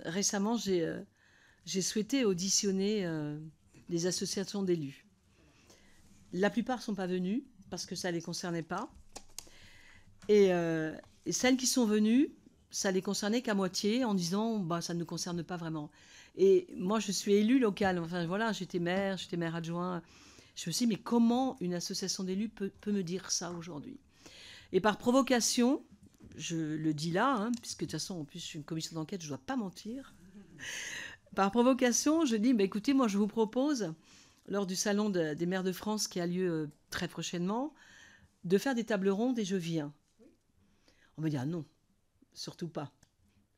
récemment j'ai souhaité auditionner les associations d'élus. La plupart ne sont pas venus parce que ça ne les concernait pas. Et celles qui sont venues, ça les concernait qu'à moitié en disant bah, ça ne nous concerne pas vraiment. Et moi je suis élue locale, enfin voilà, j'étais maire adjoint. Je me suis dit mais comment une association d'élus peut me dire ça aujourd'hui ? Et par provocation, je le dis là, hein, puisque de toute façon, en plus, je suis une commission d'enquête, je ne dois pas mentir. Par provocation, je dis, bah, écoutez, moi, je vous propose, lors du Salon des maires de France qui a lieu très prochainement, de faire des tables rondes et je viens. On me dit, ah non, surtout pas.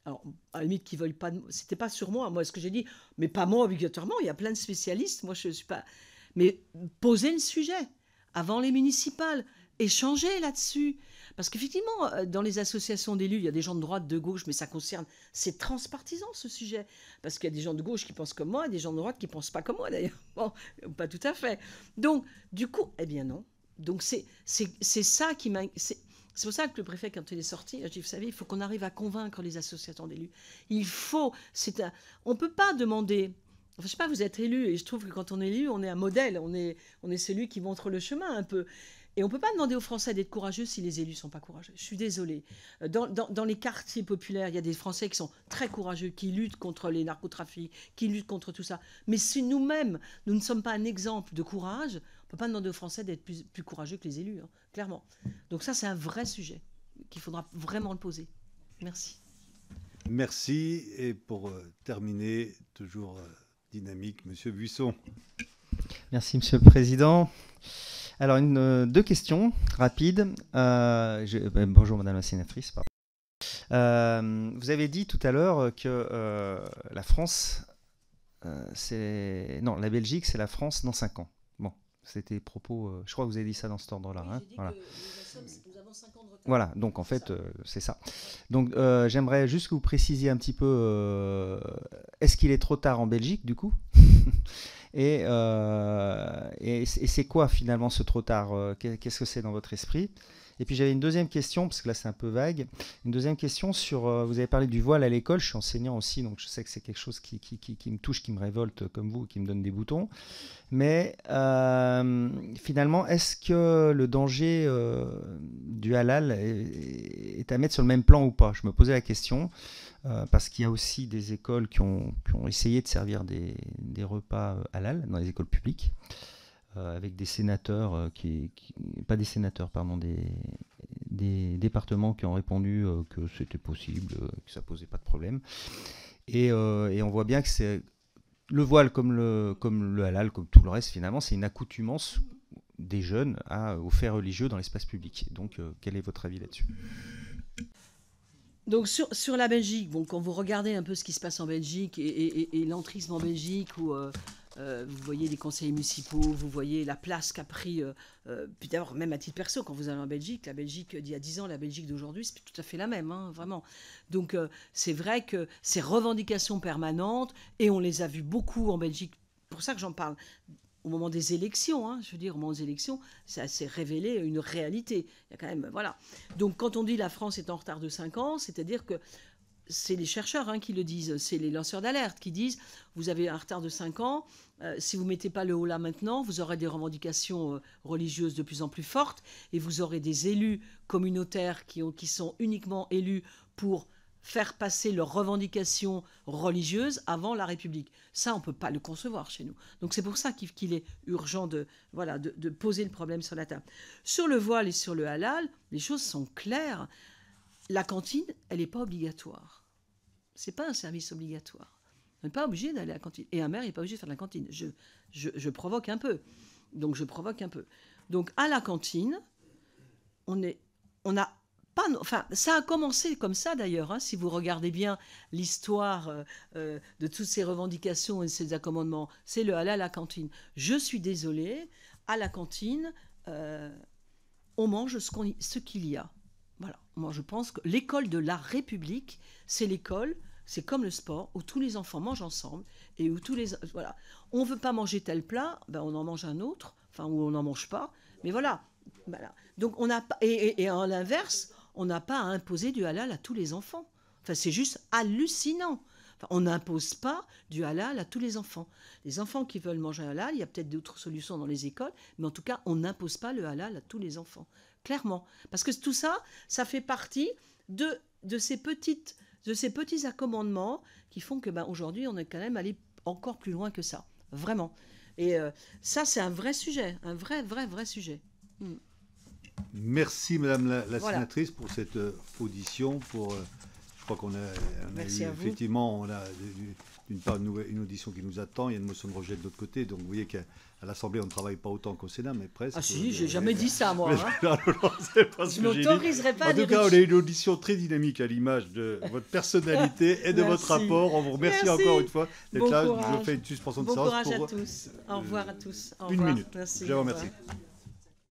Alors, à la limite, qu'ils ne veuillent pas... C'était pas sur moi. Moi, ce que j'ai dit, mais pas moi obligatoirement, il y a plein de spécialistes. Moi, je ne suis pas... Mais posez le sujet avant les municipales. Échanger là-dessus. Parce qu'effectivement, dans les associations d'élus, il y a des gens de droite, de gauche, mais ça concerne, c'est transpartisan ce sujet. Parce qu'il y a des gens de gauche qui pensent comme moi, et des gens de droite qui ne pensent pas comme moi d'ailleurs. Bon, pas tout à fait. Donc, du coup, eh bien non. Donc, c'est ça qui m'a... C'est pour ça que le préfet, quand il est sorti, a dit, vous savez, il faut qu'on arrive à convaincre les associations d'élus. Il faut... On ne peut pas demander... Enfin, je sais pas, vous êtes élu, et je trouve que quand on est élu, on est un modèle, on est celui qui montre le chemin un peu. Et on ne peut pas demander aux Français d'être courageux si les élus ne sont pas courageux. Je suis désolée. Dans les quartiers populaires, il y a des Français qui sont très courageux, qui luttent contre les narcotrafics, qui luttent contre tout ça. Mais si nous-mêmes, nous ne sommes pas un exemple de courage, on ne peut pas demander aux Français d'être plus courageux que les élus, hein, clairement. Donc ça, c'est un vrai sujet qu'il faudra vraiment le poser. Merci. Merci. Et pour terminer, toujours dynamique, Monsieur Buisson. Merci, Monsieur le Président. Alors, deux questions rapides. Bonjour, Madame la sénatrice. Vous avez dit tout à l'heure que la France, la Belgique, c'est la France dans 5 ans. Bon, c'était propos... je crois que vous avez dit ça dans cet ordre-là. Oui, j'ai dit voilà. Que nous avons 5 ans de retard. Voilà, donc en fait, c'est ça. Donc, j'aimerais juste que vous précisiez un petit peu, est-ce qu'il est trop tard en Belgique, du coup ? Et c'est quoi finalement ce trop tard? Qu'est-ce que c'est dans votre esprit? Et puis j'avais une deuxième question, parce que là c'est un peu vague, une deuxième question sur, vous avez parlé du voile à l'école, je suis enseignant aussi, donc je sais que c'est quelque chose qui me touche, qui me révolte comme vous, qui me donne des boutons. Mais finalement, est-ce que le danger du halal est à mettre sur le même plan ou pas? Je me posais la question. Parce qu'il y a aussi des écoles qui ont essayé de servir des repas halal dans les écoles publiques, avec des sénateurs, pas des sénateurs, pardon, des départements qui ont répondu que c'était possible, que ça posait pas de problème. Et on voit bien que c'est le voile comme le halal, comme tout le reste, finalement, c'est une accoutumance des jeunes aux faits religieux dans l'espace public. Donc, quel est votre avis là-dessus ? Donc sur la Belgique, bon, quand vous regardez un peu ce qui se passe en Belgique et l'entrisme en Belgique, où vous voyez les conseillers municipaux, vous voyez la place qu'a pris, puis d'abord même à titre perso, quand vous allez en Belgique, la Belgique d'il y a 10 ans, la Belgique d'aujourd'hui, c'est tout à fait la même, hein, vraiment. Donc c'est vrai que ces revendications permanentes, et on les a vues beaucoup en Belgique, c'est pour ça que j'en parle, au moment des élections, hein, je veux dire, au moment des élections, ça s'est révélé une réalité. Il y a quand même, voilà. Donc, quand on dit la France est en retard de 5 ans, c'est-à-dire que c'est les chercheurs qui le disent, c'est les lanceurs d'alerte qui disent, vous avez un retard de 5 ans, si vous ne mettez pas le haut là maintenant, vous aurez des revendications religieuses de plus en plus fortes, et vous aurez des élus communautaires qui sont uniquement élus pour faire passer leurs revendications religieuses avant la République. Ça, on ne peut pas le concevoir chez nous. Donc c'est pour ça qu'il est urgent de poser le problème sur la table. Sur le voile et sur le halal, les choses sont claires. La cantine, elle n'est pas obligatoire. Ce n'est pas un service obligatoire. On n'est pas obligé d'aller à la cantine. Et un maire n'est pas obligé de faire de la cantine. Je provoque un peu. Donc je provoque un peu. Donc à la cantine, on a pas, enfin, ça a commencé comme ça d'ailleurs, hein, si vous regardez bien l'histoire de toutes ces revendications et ces accommodements, c'est le halal à la cantine. Je suis désolée, à la cantine, on mange ce qu'il y a. Voilà. Moi, je pense que l'école de la République, c'est l'école, c'est comme le sport, où tous les enfants mangent ensemble et où tous les... Voilà. On ne veut pas manger tel plat, ben on en mange un autre, enfin, ou on n'en mange pas, mais voilà. Donc, on n'a pas... Et à l'inverse, on n'a pas à imposer du halal à tous les enfants. Enfin, c'est juste hallucinant. Enfin, on n'impose pas du halal à tous les enfants. Les enfants qui veulent manger halal, il y a peut-être d'autres solutions dans les écoles, mais en tout cas, on n'impose pas le halal à tous les enfants. Clairement. Parce que tout ça, ça fait partie de ces petits accommodements qui font que aujourd'hui, on est quand même allé encore plus loin que ça. Vraiment. Et ça, c'est un vrai sujet. Un vrai sujet. Merci Madame la sénatrice pour cette audition. Je crois qu'on a eu, effectivement, on a d'une part une audition qui nous attend, il y a une motion de rejet de l'autre côté, donc vous voyez qu'à l'Assemblée on ne travaille pas autant qu'au Sénat, mais presque. Ah si, j'ai jamais dit ça moi. Non, c'est pas ce je m'autoriserai pas à dire. En tout cas, on a une audition très dynamique à l'image de votre personnalité et de votre rapport. On vous remercie encore une fois d'être là. Je fais une suspension de séance. Bon courage à tous. Au revoir à tous. Une minute. Merci. Je vous remercie.